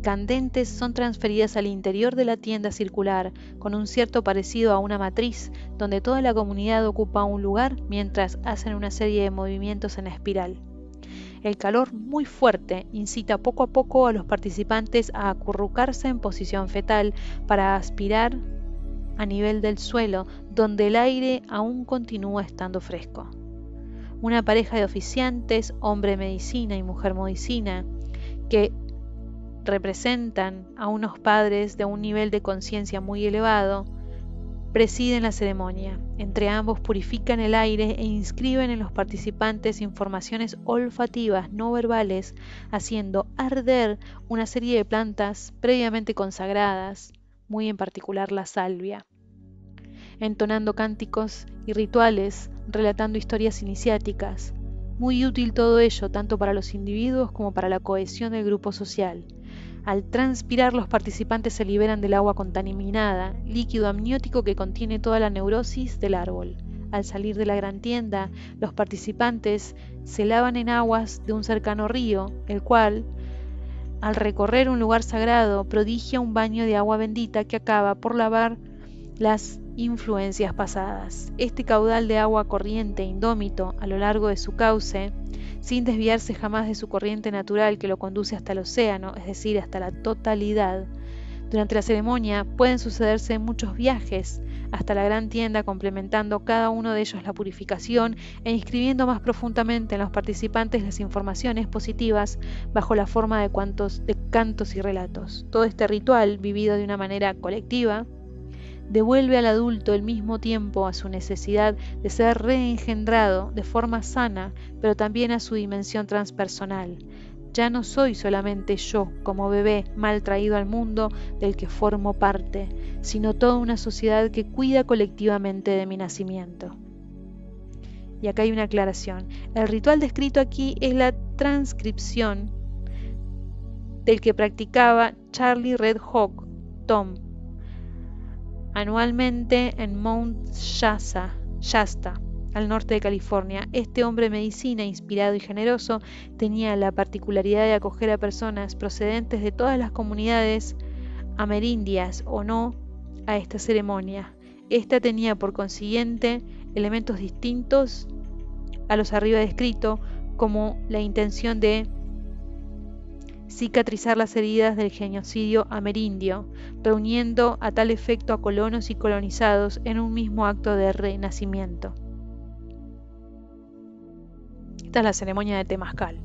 candentes son transferidas al interior de la tienda circular, con un cierto parecido a una matriz, donde toda la comunidad ocupa un lugar mientras hacen una serie de movimientos en espiral. El calor muy fuerte incita poco a poco a los participantes a acurrucarse en posición fetal para aspirar a nivel del suelo, donde el aire aún continúa estando fresco. Una pareja de oficiantes, hombre medicina y mujer medicina, que representan a unos padres de un nivel de conciencia muy elevado, presiden la ceremonia. Entre ambos purifican el aire e inscriben en los participantes informaciones olfativas no verbales, haciendo arder una serie de plantas previamente consagradas, muy en particular la salvia, entonando cánticos y rituales, relatando historias iniciáticas. Muy útil todo ello tanto para los individuos como para la cohesión del grupo social. Al transpirar, los participantes se liberan del agua contaminada, líquido amniótico que contiene toda la neurosis del árbol. Al salir de la gran tienda, los participantes se lavan en aguas de un cercano río, el cual, al recorrer un lugar sagrado, prodigia un baño de agua bendita que acaba por lavar las influencias pasadas. Este caudal de agua corriente indómito a lo largo de su cauce, sin desviarse jamás de su corriente natural que lo conduce hasta el océano, es decir, hasta la totalidad. Durante la ceremonia pueden sucederse muchos viajes hasta la gran tienda, complementando cada uno de ellos la purificación e inscribiendo más profundamente en los participantes las informaciones positivas bajo la forma de cantos y relatos. Todo este ritual, vivido de una manera colectiva, devuelve al adulto el mismo tiempo a su necesidad de ser reengendrado de forma sana, pero también a su dimensión transpersonal. Ya no soy solamente yo, como bebé mal traído al mundo del que formo parte, sino toda una sociedad que cuida colectivamente de mi nacimiento. Y acá hay una aclaración. El ritual descrito aquí es la transcripción del que practicaba Charlie Red Hawk Tom anualmente en Mount Shasta, al norte de California. Este hombre medicina, inspirado y generoso, tenía la particularidad de acoger a personas procedentes de todas las comunidades amerindias o no a esta ceremonia. Esta tenía por consiguiente elementos distintos a los arriba descritos, como la intención de cicatrizar las heridas del genocidio amerindio, reuniendo a tal efecto a colonos y colonizados en un mismo acto de renacimiento. Esta es la ceremonia de Temazcal.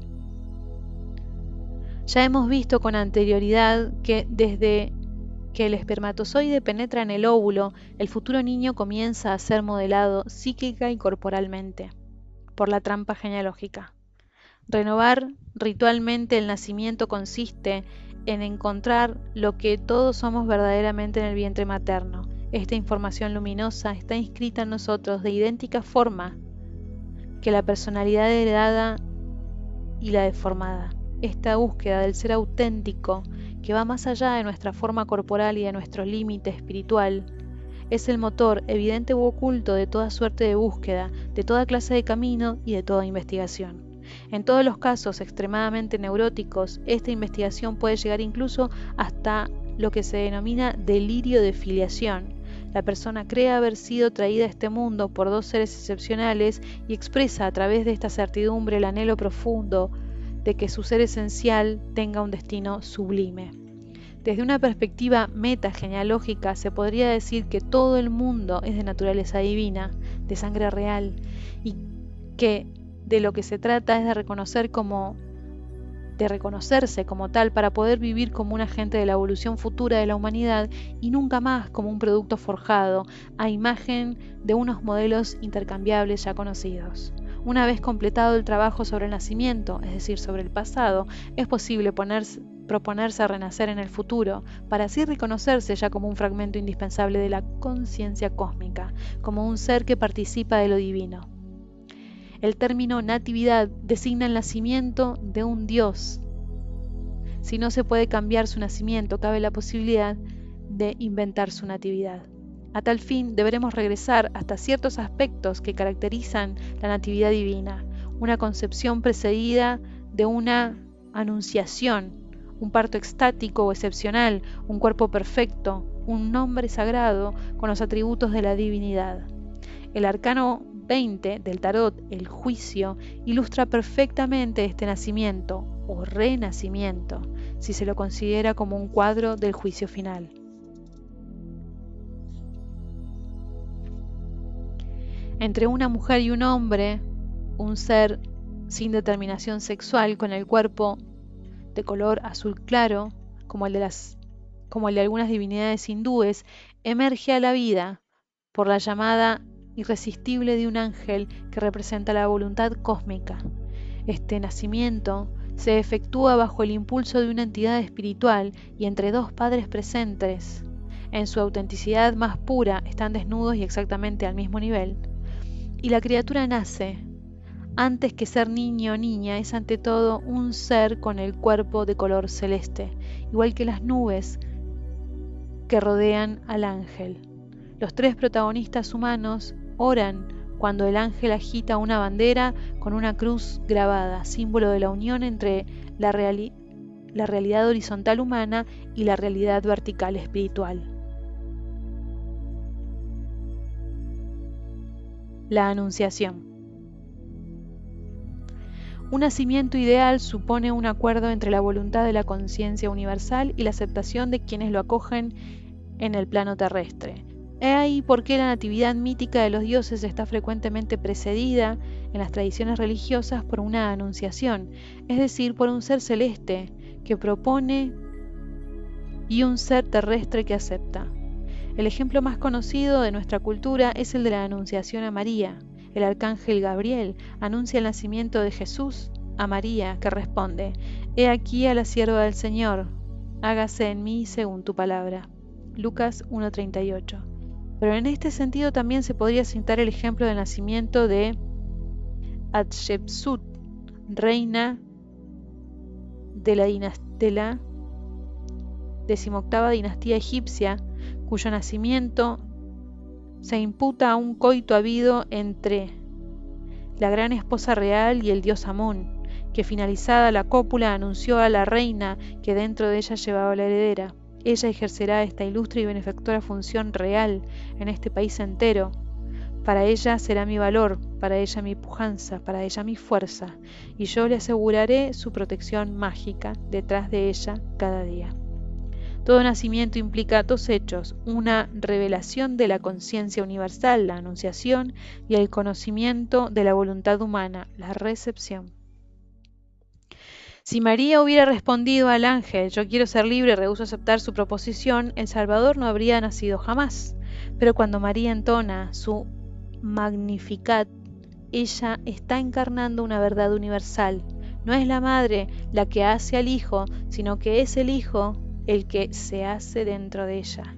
Ya hemos visto con anterioridad que desde que el espermatozoide penetra en el óvulo, el futuro niño comienza a ser modelado psíquica y corporalmente por la trampa genealógica. Renovar ritualmente el nacimiento consiste en encontrar lo que todos somos verdaderamente en el vientre materno. Esta información luminosa está inscrita en nosotros de idéntica forma que la personalidad heredada y la deformada. Esta búsqueda del ser auténtico, que va más allá de nuestra forma corporal y de nuestro límite espiritual, es el motor evidente u oculto de toda suerte de búsqueda, de toda clase de camino y de toda investigación. En todos los casos extremadamente neuróticos, esta investigación puede llegar incluso hasta lo que se denomina delirio de filiación. La persona cree haber sido traída a este mundo por dos seres excepcionales y expresa a través de esta certidumbre el anhelo profundo de que su ser esencial tenga un destino sublime. Desde una perspectiva metagenealógica se podría decir que todo el mundo es de naturaleza divina, de sangre real, y que de lo que se trata es de reconocerse como tal para poder vivir como un agente de la evolución futura de la humanidad y nunca más como un producto forjado a imagen de unos modelos intercambiables ya conocidos. Una vez completado el trabajo sobre el nacimiento, es decir, sobre el pasado, es posible proponerse a renacer en el futuro, para así reconocerse ya como un fragmento indispensable de la conciencia cósmica, como un ser que participa de lo divino. El término natividad designa el nacimiento de un Dios. Si no se puede cambiar su nacimiento, cabe la posibilidad de inventar su natividad. A tal fin, deberemos regresar hasta ciertos aspectos que caracterizan la natividad divina: una concepción precedida de una anunciación, un parto extático o excepcional, un cuerpo perfecto, un nombre sagrado con los atributos de la divinidad. El arcano 20 del tarot, el juicio, ilustra perfectamente este nacimiento o renacimiento, si se lo considera como un cuadro del juicio final. Entre una mujer y un hombre, un ser sin determinación sexual con el cuerpo de color azul claro, como el de algunas divinidades hindúes, emerge a la vida por la llamada irresistible de un ángel que representa la voluntad cósmica. Este nacimiento se efectúa bajo el impulso de una entidad espiritual y entre dos padres presentes. En su autenticidad más pura están desnudos y exactamente al mismo nivel. Y la criatura nace. Antes que ser niño o niña, es ante todo un ser con el cuerpo de color celeste, igual que las nubes que rodean al ángel. Los tres protagonistas humanos oran cuando el ángel agita una bandera con una cruz grabada, símbolo de la unión entre la realidad horizontal humana y la realidad vertical espiritual. La Anunciación. Un nacimiento ideal supone un acuerdo entre la voluntad de la conciencia universal y la aceptación de quienes lo acogen en el plano terrestre. He ahí por qué la natividad mítica de los dioses está frecuentemente precedida en las tradiciones religiosas por una anunciación, es decir, por un ser celeste que propone y un ser terrestre que acepta. El ejemplo más conocido de nuestra cultura es el de la Anunciación a María. El arcángel Gabriel anuncia el nacimiento de Jesús a María, que responde: «He aquí a la sierva del Señor, hágase en mí según tu palabra». Lucas 1:38. Pero en este sentido también se podría citar el ejemplo del nacimiento de Hatshepsut, reina de la 18ª dinastía egipcia, cuyo nacimiento se imputa a un coito habido entre la gran esposa real y el dios Amón, que finalizada la cópula anunció a la reina que dentro de ella llevaba la heredera. Ella ejercerá esta ilustre y benefactora función real en este país entero. Para ella será mi valor, para ella mi pujanza, para ella mi fuerza, y yo le aseguraré su protección mágica detrás de ella cada día. Todo nacimiento implica dos hechos: una revelación de la conciencia universal, la anunciación, y el conocimiento de la voluntad humana, la recepción. Si María hubiera respondido al ángel: «Yo quiero ser libre y rehúso aceptar su proposición», el Salvador no habría nacido jamás. Pero cuando María entona su Magnificat, ella está encarnando una verdad universal. No es la madre la que hace al hijo, sino que es el hijo el que se hace dentro de ella.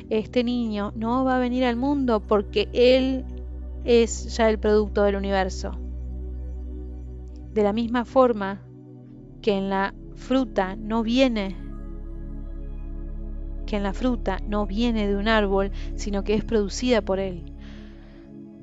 Este niño no va a venir al mundo porque él es ya el producto del universo. De la misma forma que en la fruta no viene de un árbol, sino que es producida por él.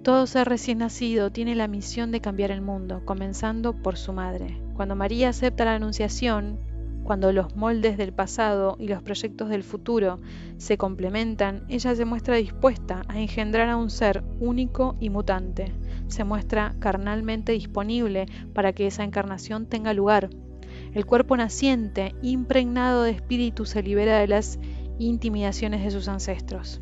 Todo ser recién nacido tiene la misión de cambiar el mundo, comenzando por su madre. Cuando María acepta la Anunciación, cuando los moldes del pasado y los proyectos del futuro se complementan, ella se muestra dispuesta a engendrar a un ser único y mutante. Se muestra carnalmente disponible para que esa encarnación tenga lugar. El cuerpo naciente, impregnado de espíritu, se libera de las intimidaciones de sus ancestros.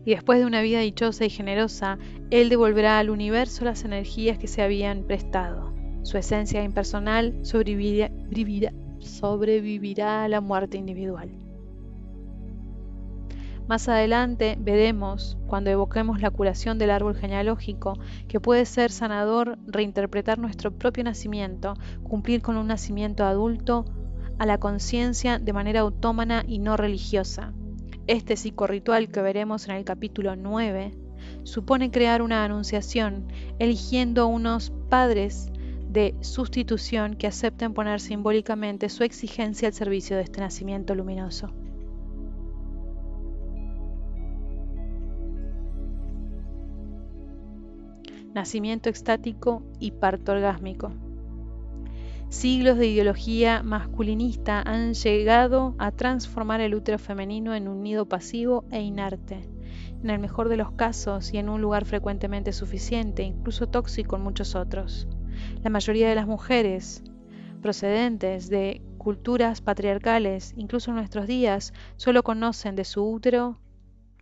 Y después de una vida dichosa y generosa, él devolverá al universo las energías que se habían prestado. Su esencia impersonal sobrevivirá a la muerte individual. Más adelante veremos, cuando evoquemos la curación del árbol genealógico, que puede ser sanador reinterpretar nuestro propio nacimiento, cumplir con un nacimiento adulto a la conciencia de manera autónoma y no religiosa. Este psicorritual que veremos en el capítulo 9 supone crear una anunciación, eligiendo unos padres de sustitución que acepten poner simbólicamente su exigencia al servicio de este nacimiento luminoso. Nacimiento extático y parto orgásmico. Siglos de ideología masculinista han llegado a transformar el útero femenino en un nido pasivo e inerte, en el mejor de los casos y en un lugar frecuentemente suficiente, incluso tóxico en muchos otros. La mayoría de las mujeres procedentes de culturas patriarcales, incluso en nuestros días, solo conocen de su útero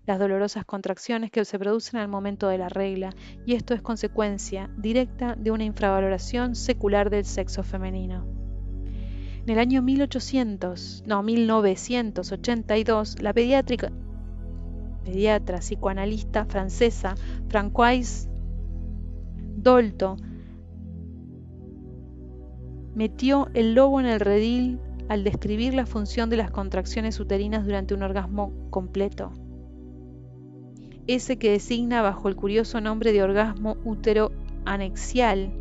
las dolorosas contracciones que se producen al momento de la regla, y esto es consecuencia directa de una infravaloración secular del sexo femenino. En el año 1982, la pediatra psicoanalista francesa Françoise Dolto metió el lobo en el redil al describir la función de las contracciones uterinas durante un orgasmo completo, ese que designa bajo el curioso nombre de orgasmo útero-anexial.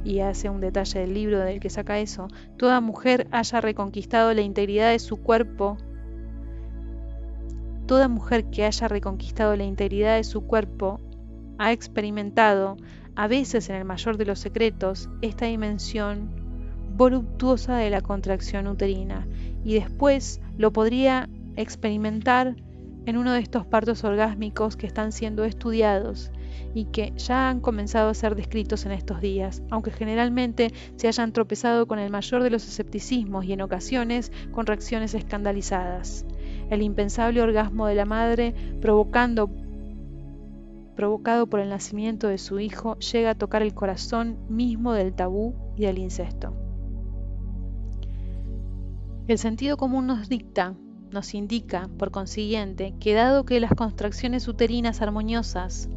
Y hace un detalle del libro del que saca eso: toda mujer haya reconquistado la integridad de su cuerpo, toda mujer que haya reconquistado la integridad de su cuerpo ha experimentado, a veces en el mayor de los secretos, esta dimensión voluptuosa de la contracción uterina, y después lo podría experimentar en uno de estos partos orgásmicos que están siendo estudiados y que ya han comenzado a ser descritos en estos días, aunque generalmente se hayan tropezado con el mayor de los escepticismos y en ocasiones con reacciones escandalizadas. El impensable orgasmo de la madre provocado por el nacimiento de su hijo llega a tocar el corazón mismo del tabú y del incesto. El sentido común nos indica, por consiguiente, que dado que las contracciones uterinas armoniosas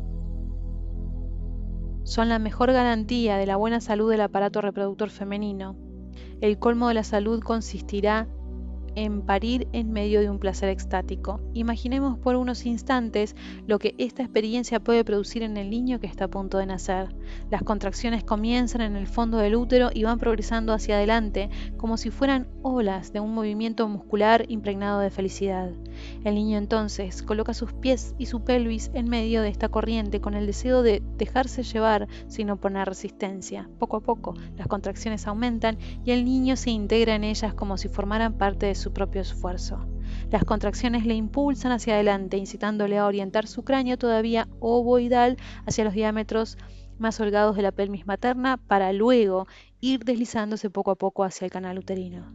son la mejor garantía de la buena salud del aparato reproductor femenino, el colmo de la salud consistirá en parir en medio de un placer extático. Imaginemos por unos instantes lo que esta experiencia puede producir en el niño que está a punto de nacer. Las contracciones comienzan en el fondo del útero y van progresando hacia adelante como si fueran olas de un movimiento muscular impregnado de felicidad. El niño entonces coloca sus pies y su pelvis en medio de esta corriente con el deseo de dejarse llevar sin oponer resistencia. Poco a poco las contracciones aumentan y el niño se integra en ellas como si formaran parte de su propio esfuerzo. Las contracciones le impulsan hacia adelante, incitándole a orientar su cráneo todavía ovoidal hacia los diámetros más holgados de la pelvis materna para luego ir deslizándose poco a poco hacia el canal uterino.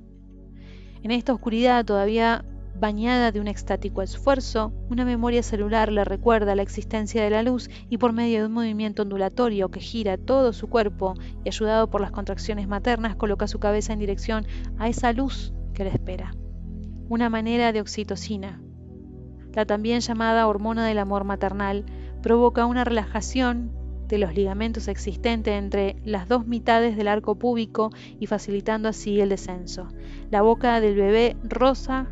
En esta oscuridad todavía bañada de un extático esfuerzo, una memoria celular le recuerda la existencia de la luz y por medio de un movimiento ondulatorio que gira todo su cuerpo y ayudado por las contracciones maternas coloca su cabeza en dirección a esa luz que le espera. Una manera de oxitocina, la también llamada hormona del amor maternal, provoca una relajación de los ligamentos existentes entre las dos mitades del arco púbico y facilitando así el descenso. La boca del bebé roza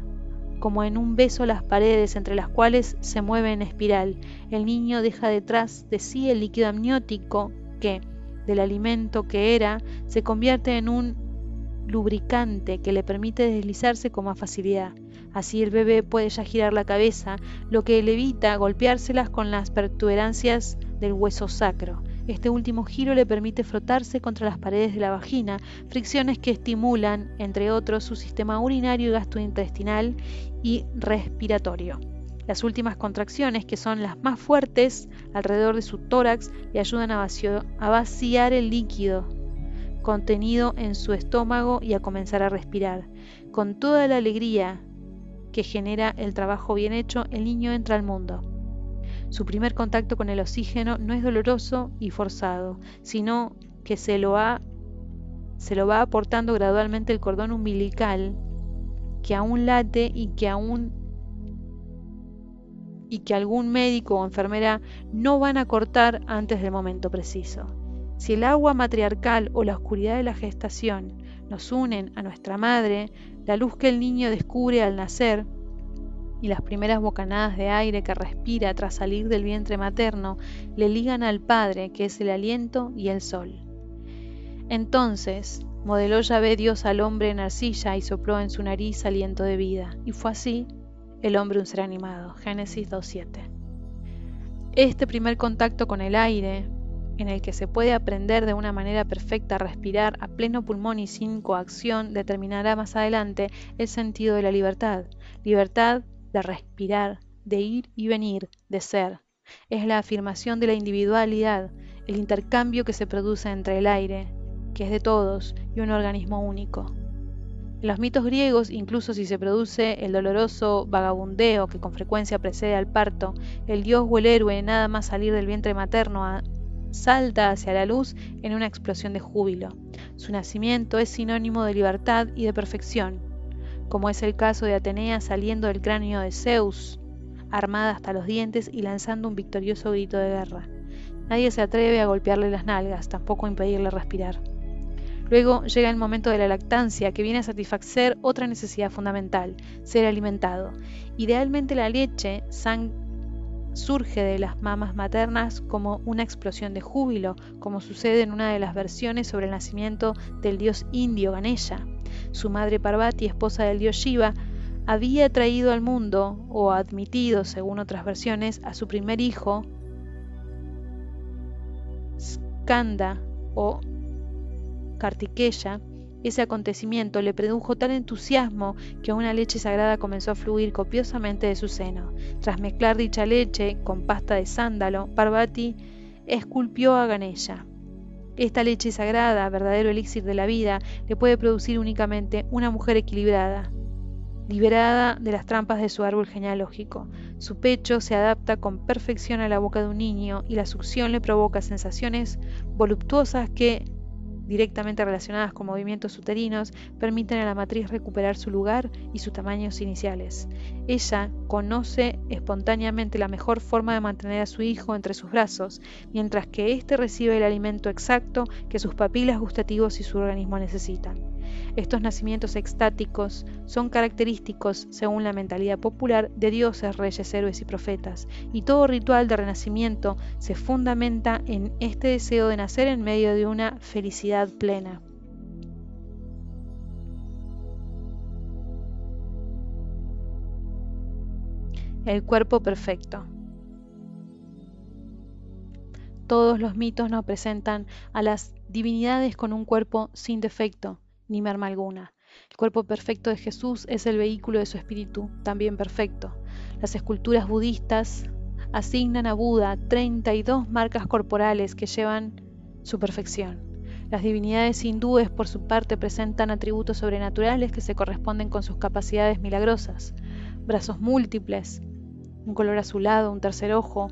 como en un beso las paredes entre las cuales se mueve en espiral. El niño deja detrás de sí el líquido amniótico que, del alimento que era, se convierte en un lubricante que le permite deslizarse con más facilidad. Así el bebé puede ya girar la cabeza, lo que le evita golpeárselas con las protuberancias del hueso sacro. Este último giro le permite frotarse contra las paredes de la vagina, fricciones que estimulan, entre otros, su sistema urinario y gastrointestinal y respiratorio. Las últimas contracciones, que son las más fuertes alrededor de su tórax, le ayudan a vaciar el líquido contenido en su estómago y a comenzar a respirar. Con toda la alegría que genera el trabajo bien hecho, el niño entra al mundo. Su primer contacto con el oxígeno no es doloroso y forzado, sino que se lo va aportando gradualmente el cordón umbilical que aún late y que algún médico o enfermera no van a cortar antes del momento preciso. Si el agua matriarcal o la oscuridad de la gestación nos unen a nuestra madre, la luz que el niño descubre al nacer y las primeras bocanadas de aire que respira tras salir del vientre materno le ligan al Padre, que es el aliento y el sol. Entonces modeló Yahvé Dios al hombre en arcilla y sopló en su nariz aliento de vida, y fue así el hombre un ser animado. Génesis 2:7. Este primer contacto con el aire, en el que se puede aprender de una manera perfecta a respirar a pleno pulmón y sin coacción, determinará más adelante el sentido de la libertad. Libertad de respirar, de ir y venir, de ser. Es la afirmación de la individualidad, el intercambio que se produce entre el aire, que es de todos, y un organismo único. En los mitos griegos, incluso si se produce el doloroso vagabundeo que con frecuencia precede al parto, el dios o el héroe, nada más salir del vientre materno, salta hacia la luz en una explosión de júbilo. Su nacimiento es sinónimo de libertad y de perfección, como es el caso de Atenea saliendo del cráneo de Zeus, armada hasta los dientes y lanzando un victorioso grito de guerra. Nadie se atreve a golpearle las nalgas, tampoco a impedirle respirar. Luego llega el momento de la lactancia, que viene a satisfacer otra necesidad fundamental: ser alimentado. Idealmente la leche surge de las mamas maternas como una explosión de júbilo, como sucede en una de las versiones sobre el nacimiento del dios indio Ganesha. Su madre Parvati, esposa del dios Shiva, había traído al mundo, o admitido, según otras versiones, a su primer hijo, Skanda o Kartikeya. Ese acontecimiento le produjo tal entusiasmo que una leche sagrada comenzó a fluir copiosamente de su seno. Tras mezclar dicha leche con pasta de sándalo, Parvati esculpió a Ganesha. Esta leche sagrada, verdadero elixir de la vida, le puede producir únicamente una mujer equilibrada, liberada de las trampas de su árbol genealógico. Su pecho se adapta con perfección a la boca de un niño y la succión le provoca sensaciones voluptuosas que, directamente relacionadas con movimientos uterinos, permiten a la matriz recuperar su lugar y sus tamaños iniciales. Ella conoce espontáneamente la mejor forma de mantener a su hijo entre sus brazos, mientras que éste recibe el alimento exacto que sus papilas gustativos y su organismo necesitan. Estos nacimientos extáticos son característicos, según la mentalidad popular, de dioses, reyes, héroes y profetas, y todo ritual de renacimiento se fundamenta en este deseo de nacer en medio de una felicidad plena. El cuerpo perfecto. Todos los mitos nos presentan a las divinidades con un cuerpo sin defecto ni merma alguna. El cuerpo perfecto de Jesús es el vehículo de su espíritu, también perfecto. Las esculturas budistas asignan a Buda 32 marcas corporales que llevan su perfección. Las divinidades hindúes, por su parte, presentan atributos sobrenaturales que se corresponden con sus capacidades milagrosas: brazos múltiples, un color azulado, un tercer ojo,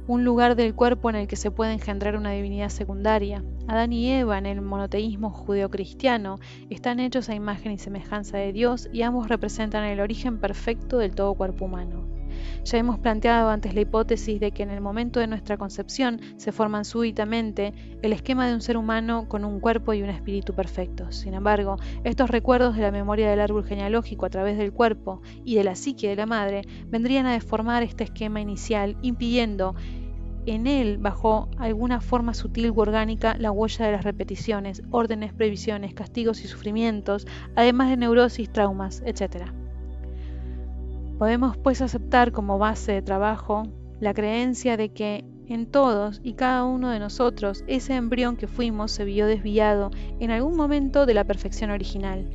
un lugar del cuerpo en el que se puede engendrar una divinidad secundaria. Adán y Eva, en el monoteísmo judeocristiano, están hechos a imagen y semejanza de Dios, y ambos representan el origen perfecto del todo cuerpo humano. Ya hemos planteado antes la hipótesis de que en el momento de nuestra concepción se forman súbitamente el esquema de un ser humano con un cuerpo y un espíritu perfectos. Sin embargo, estos recuerdos de la memoria del árbol genealógico a través del cuerpo y de la psique de la madre vendrían a deformar este esquema inicial, impidiendo en él, bajo alguna forma sutil u orgánica, la huella de las repeticiones, órdenes, previsiones, castigos y sufrimientos, además de neurosis, traumas, etc. Podemos pues aceptar como base de trabajo la creencia de que en todos y cada uno de nosotros ese embrión que fuimos se vio desviado en algún momento de la perfección original.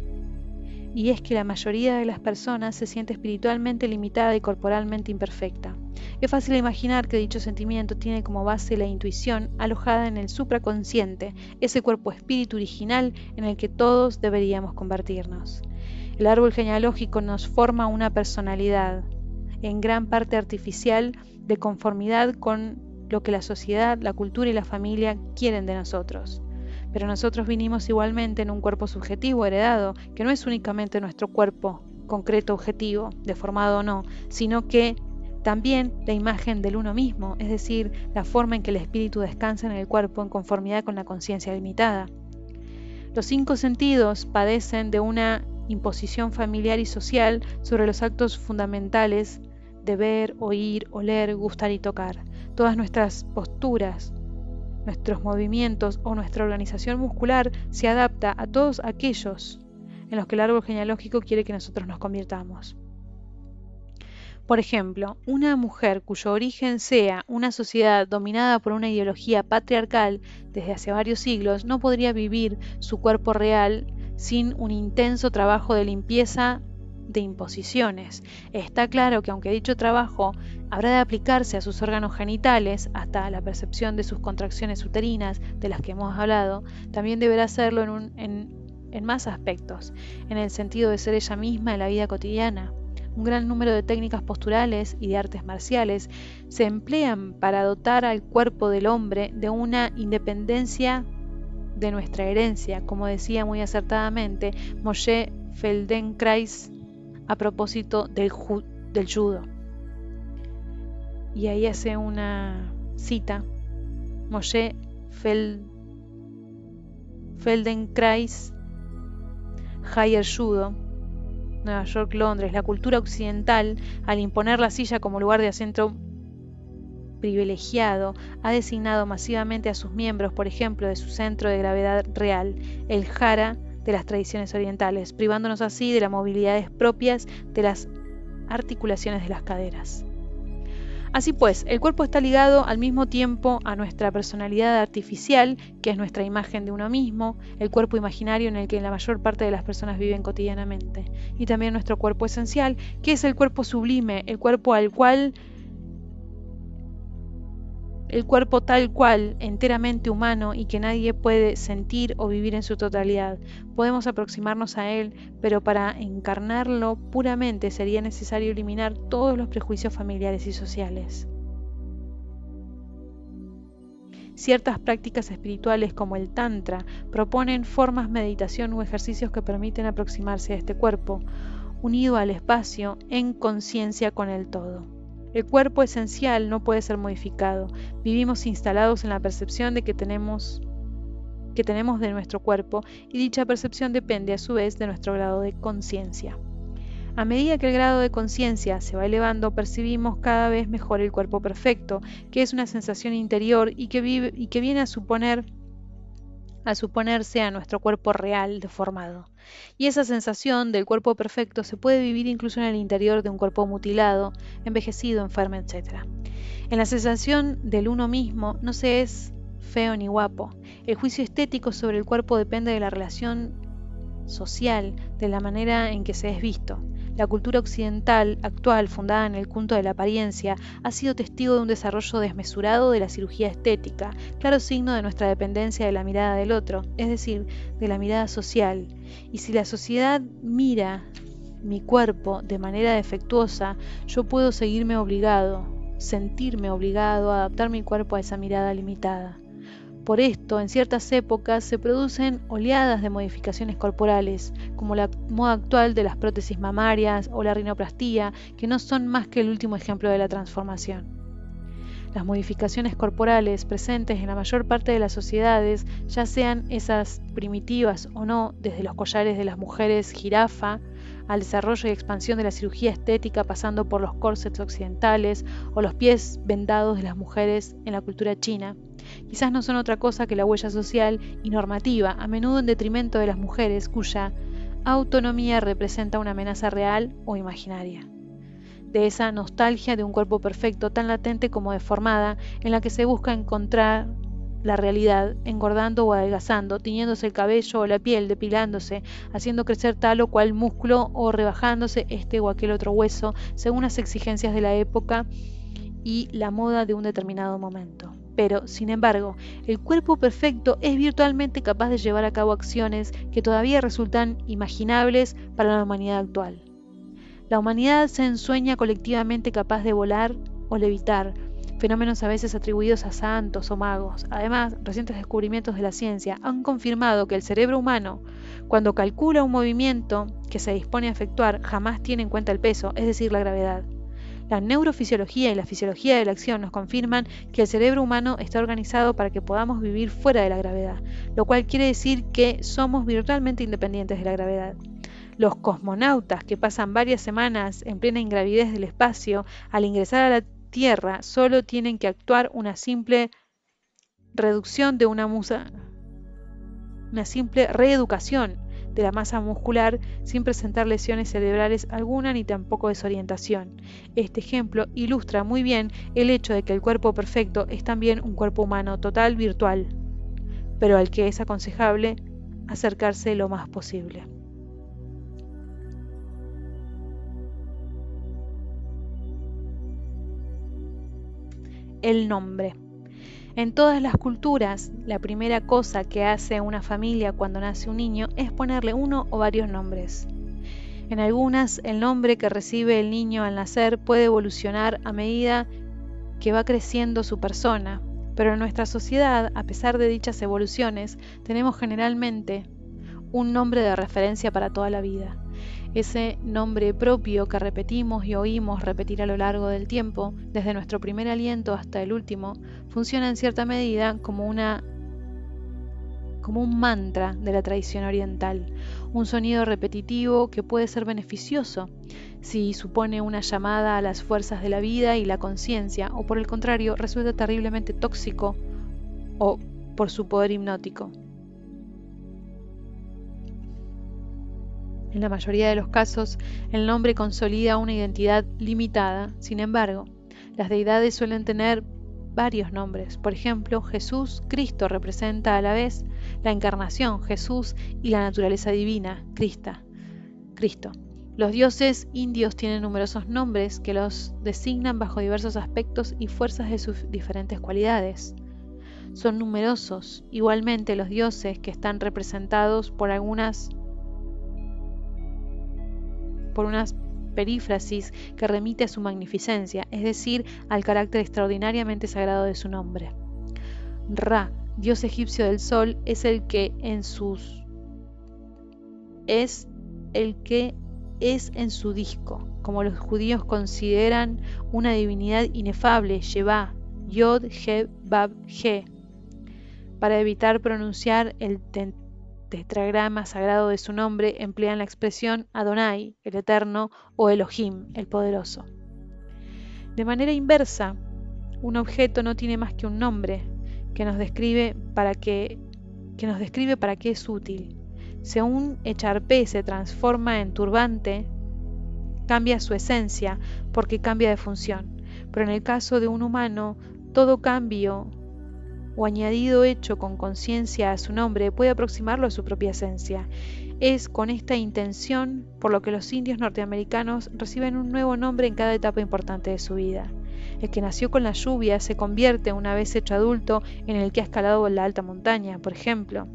Y es que la mayoría de las personas se siente espiritualmente limitada y corporalmente imperfecta. Es fácil imaginar que dicho sentimiento tiene como base la intuición alojada en el supraconsciente, ese cuerpo-espíritu original en el que todos deberíamos convertirnos. El árbol genealógico nos forma una personalidad, en gran parte artificial, de conformidad con lo que la sociedad, la cultura y la familia quieren de nosotros. Pero nosotros vinimos igualmente en un cuerpo subjetivo heredado, que no es únicamente nuestro cuerpo concreto objetivo, deformado o no, sino que también la imagen del uno mismo, es decir, la forma en que el espíritu descansa en el cuerpo en conformidad con la conciencia limitada. Los 5 sentidos padecen de una imposición familiar y social sobre los actos fundamentales de ver, oír, oler, gustar y tocar. Todas nuestras posturas, nuestros movimientos o nuestra organización muscular se adapta a todos aquellos en los que el árbol genealógico quiere que nosotros nos convirtamos. Por ejemplo, una mujer cuyo origen sea una sociedad dominada por una ideología patriarcal desde hace varios siglos no podría vivir su cuerpo real sin un intenso trabajo de limpieza de imposiciones. Está claro que aunque dicho trabajo habrá de aplicarse a sus órganos genitales, hasta la percepción de sus contracciones uterinas, de las que hemos hablado, también deberá hacerlo en más aspectos, en el sentido de ser ella misma en la vida cotidiana. Un gran número de técnicas posturales y de artes marciales se emplean para dotar al cuerpo del hombre de una independencia de nuestra herencia, como decía muy acertadamente Moshe Feldenkrais a propósito del judo. Y ahí hace una cita, Moshe Feldenkrais, Higher Judo, Nueva York, Londres. La cultura occidental, al imponer la silla como lugar de asiento privilegiado, ha designado masivamente a sus miembros, por ejemplo, de su centro de gravedad real, el jara de las tradiciones orientales, privándonos así de las movilidades propias de las articulaciones de las caderas. Así pues, el cuerpo está ligado al mismo tiempo a nuestra personalidad artificial, que es nuestra imagen de uno mismo, el cuerpo imaginario en el que la mayor parte de las personas viven cotidianamente, y también nuestro cuerpo esencial, que es el cuerpo sublime, el cuerpo tal cual, enteramente humano y que nadie puede sentir o vivir en su totalidad. Podemos aproximarnos a él, pero para encarnarlo puramente sería necesario eliminar todos los prejuicios familiares y sociales. Ciertas prácticas espirituales como el Tantra proponen formas, meditación o ejercicios que permiten aproximarse a este cuerpo, unido al espacio en conciencia con el todo. El cuerpo esencial no puede ser modificado. Vivimos instalados en la percepción de que tenemos de nuestro cuerpo, y dicha percepción depende a su vez de nuestro grado de conciencia. A medida que el grado de conciencia se va elevando, percibimos cada vez mejor el cuerpo perfecto, que es una sensación interior y que viene a suponerse a nuestro cuerpo real deformado. Y esa sensación del cuerpo perfecto se puede vivir incluso en el interior de un cuerpo mutilado, envejecido, enfermo, etc. En la sensación del uno mismo no se es feo ni guapo. El juicio estético sobre el cuerpo depende de la relación social, de la manera en que se es visto. La cultura occidental actual, fundada en el culto de la apariencia, ha sido testigo de un desarrollo desmesurado de la cirugía estética, claro signo de nuestra dependencia de la mirada del otro, es decir, de la mirada social. Y si la sociedad mira mi cuerpo de manera defectuosa, yo puedo sentirme obligado a adaptar mi cuerpo a esa mirada limitada. Por esto, en ciertas épocas se producen oleadas de modificaciones corporales, como la moda actual de las prótesis mamarias o la rinoplastia, que no son más que el último ejemplo de la transformación. Las modificaciones corporales presentes en la mayor parte de las sociedades, ya sean esas primitivas o no, desde los collares de las mujeres jirafa, al desarrollo y expansión de la cirugía estética pasando por los corsets occidentales o los pies vendados de las mujeres en la cultura china, quizás no son otra cosa que la huella social y normativa, a menudo en detrimento de las mujeres cuya autonomía representa una amenaza real o imaginaria. De esa nostalgia de un cuerpo perfecto tan latente como deformada, en la que se busca encontrar la realidad, engordando o adelgazando, tiñéndose el cabello o la piel, depilándose, haciendo crecer tal o cual músculo o rebajándose este o aquel otro hueso, según las exigencias de la época y la moda de un determinado momento. Pero, sin embargo, el cuerpo perfecto es virtualmente capaz de llevar a cabo acciones que todavía resultan imaginables para la humanidad actual. La humanidad se ensueña colectivamente capaz de volar o levitar, fenómenos a veces atribuidos a santos o magos. Además, recientes descubrimientos de la ciencia han confirmado que el cerebro humano, cuando calcula un movimiento que se dispone a efectuar, jamás tiene en cuenta el peso, es decir, la gravedad. La neurofisiología y la fisiología de la acción nos confirman que el cerebro humano está organizado para que podamos vivir fuera de la gravedad, lo cual quiere decir que somos virtualmente independientes de la gravedad. Los cosmonautas que pasan varias semanas en plena ingravidez del espacio, al ingresar a la Tierra, solo tienen que actuar una simple reducción de una simple reeducación de la masa muscular sin presentar lesiones cerebrales alguna ni tampoco desorientación. Este ejemplo ilustra muy bien el hecho de que el cuerpo perfecto es también un cuerpo humano total virtual, pero al que es aconsejable acercarse lo más posible. El nombre. En todas las culturas, la primera cosa que hace una familia cuando nace un niño es ponerle uno o varios nombres. En algunas, el nombre que recibe el niño al nacer puede evolucionar a medida que va creciendo su persona, pero en nuestra sociedad, a pesar de dichas evoluciones, tenemos generalmente un nombre de referencia para toda la vida. Ese nombre propio que repetimos y oímos repetir a lo largo del tiempo, desde nuestro primer aliento hasta el último, funciona en cierta medida como un mantra de la tradición oriental, un sonido repetitivo que puede ser beneficioso si supone una llamada a las fuerzas de la vida y la conciencia, o por el contrario, resulta terriblemente tóxico o por su poder hipnótico. En la mayoría de los casos, el nombre consolida una identidad limitada. Sin embargo, las deidades suelen tener varios nombres. Por ejemplo, Jesús, Cristo, representa a la vez la encarnación, Jesús, y la naturaleza divina, Cristo. Los dioses indios tienen numerosos nombres que los designan bajo diversos aspectos y fuerzas de sus diferentes cualidades. Son numerosos, igualmente, los dioses que están representados por unas perífrasis que remite a su magnificencia, es decir, al carácter extraordinariamente sagrado de su nombre. Ra, dios egipcio del sol, es el que es en su disco, como los judíos consideran una divinidad inefable, Yevá, Yod, He, Bab, He, para evitar pronunciar el tetragrama sagrado de su nombre, emplean la expresión Adonai, el Eterno, o Elohim, el Poderoso. De manera inversa, un objeto no tiene más que un nombre que nos describe para qué es útil. Si un echarpé se transforma en turbante, cambia su esencia porque cambia de función. Pero en el caso de un humano, todo cambio o añadido hecho con conciencia a su nombre puede aproximarlo a su propia esencia. Es con esta intención por lo que los indios norteamericanos reciben un nuevo nombre en cada etapa importante de su vida. El que nació con la lluvia se convierte, una vez hecho adulto, en el que ha escalado la alta montaña, por ejemplo.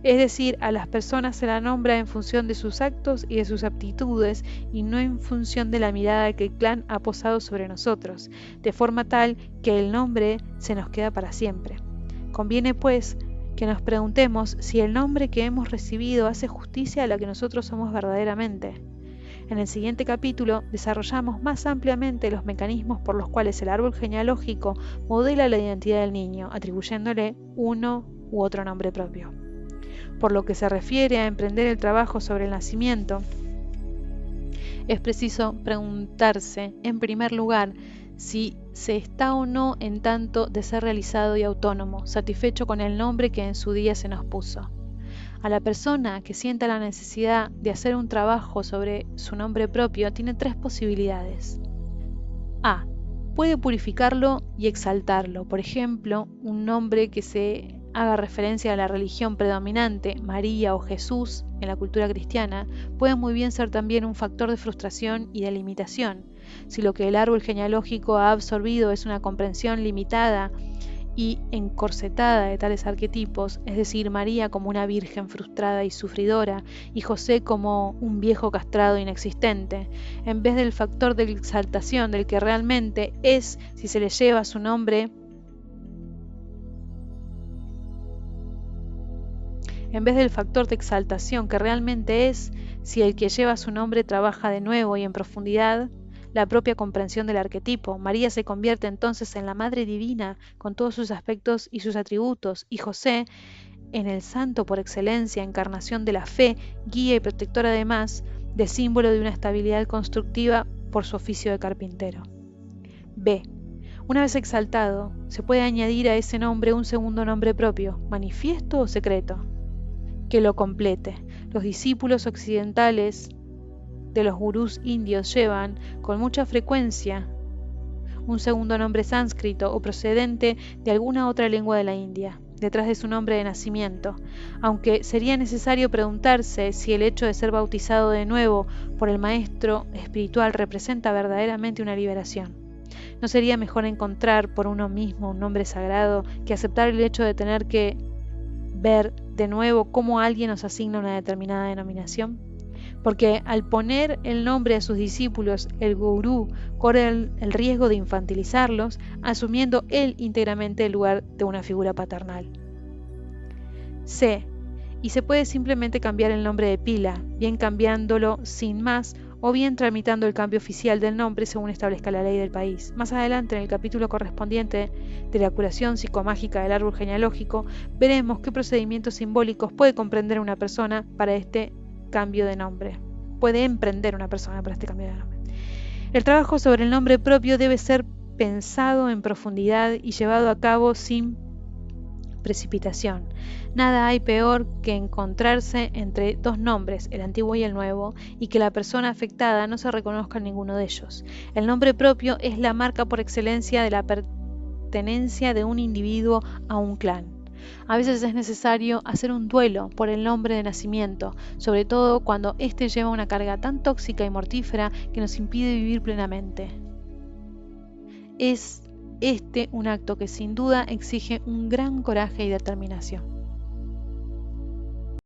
Es decir, a las personas se la nombra en función de sus actos y de sus aptitudes y no en función de la mirada que el clan ha posado sobre nosotros, de forma tal que el nombre se nos queda para siempre. Conviene, pues, que nos preguntemos si el nombre que hemos recibido hace justicia a lo que nosotros somos verdaderamente. En el siguiente capítulo desarrollamos más ampliamente los mecanismos por los cuales el árbol genealógico modela la identidad del niño, atribuyéndole uno u otro nombre propio. Por lo que se refiere a emprender el trabajo sobre el nacimiento, es preciso preguntarse, en primer lugar, si se está o no en tanto de ser realizado y autónomo, satisfecho con el nombre que en su día se nos puso. A la persona que sienta la necesidad de hacer un trabajo sobre su nombre propio tiene tres posibilidades. A. Puede purificarlo y exaltarlo. Por ejemplo, un nombre que se haga referencia a la religión predominante, María o Jesús, en la cultura cristiana, puede muy bien ser también un factor de frustración y de limitación. Si lo que el árbol genealógico ha absorbido es una comprensión limitada y encorsetada de tales arquetipos, es decir, María como una virgen frustrada y sufridora, y José como un viejo castrado inexistente, en vez del factor de exaltación del que realmente es si se le lleva su nombre, en vez del factor de exaltación que realmente es si el que lleva su nombre trabaja de nuevo y en profundidad la propia comprensión del arquetipo. María se convierte entonces en la Madre Divina con todos sus aspectos y sus atributos, y José en el santo por excelencia, encarnación de la fe, guía y protector además de símbolo de una estabilidad constructiva por su oficio de carpintero. B. Una vez exaltado, se puede añadir a ese nombre un segundo nombre propio, manifiesto o secreto, que lo complete. Los discípulos occidentales de los gurús indios llevan, con mucha frecuencia, un segundo nombre sánscrito o procedente de alguna otra lengua de la India, detrás de su nombre de nacimiento, aunque sería necesario preguntarse si el hecho de ser bautizado de nuevo por el maestro espiritual representa verdaderamente una liberación. ¿No sería mejor encontrar por uno mismo un nombre sagrado que aceptar el hecho de tener que ver de nuevo cómo alguien nos asigna una determinada denominación? Porque al poner el nombre a sus discípulos, el gurú corre el riesgo de infantilizarlos, asumiendo él íntegramente el lugar de una figura paternal. C. Y se puede simplemente cambiar el nombre de pila, bien cambiándolo sin más, o bien tramitando el cambio oficial del nombre según establezca la ley del país. Más adelante, en el capítulo correspondiente de la curación psicomágica del árbol genealógico, veremos qué procedimientos simbólicos puede comprender una persona para este cambio de nombre. Puede emprender una persona para este cambio de nombre. El trabajo sobre el nombre propio debe ser pensado en profundidad y llevado a cabo sin precipitación. Nada hay peor que encontrarse entre dos nombres, el antiguo y el nuevo, y que la persona afectada no se reconozca en ninguno de ellos. El nombre propio es la marca por excelencia de la pertenencia de un individuo a un clan. A veces es necesario hacer un duelo por el nombre de nacimiento, sobre todo cuando éste lleva una carga tan tóxica y mortífera que nos impide vivir plenamente. Es un acto que sin duda exige un gran coraje y determinación.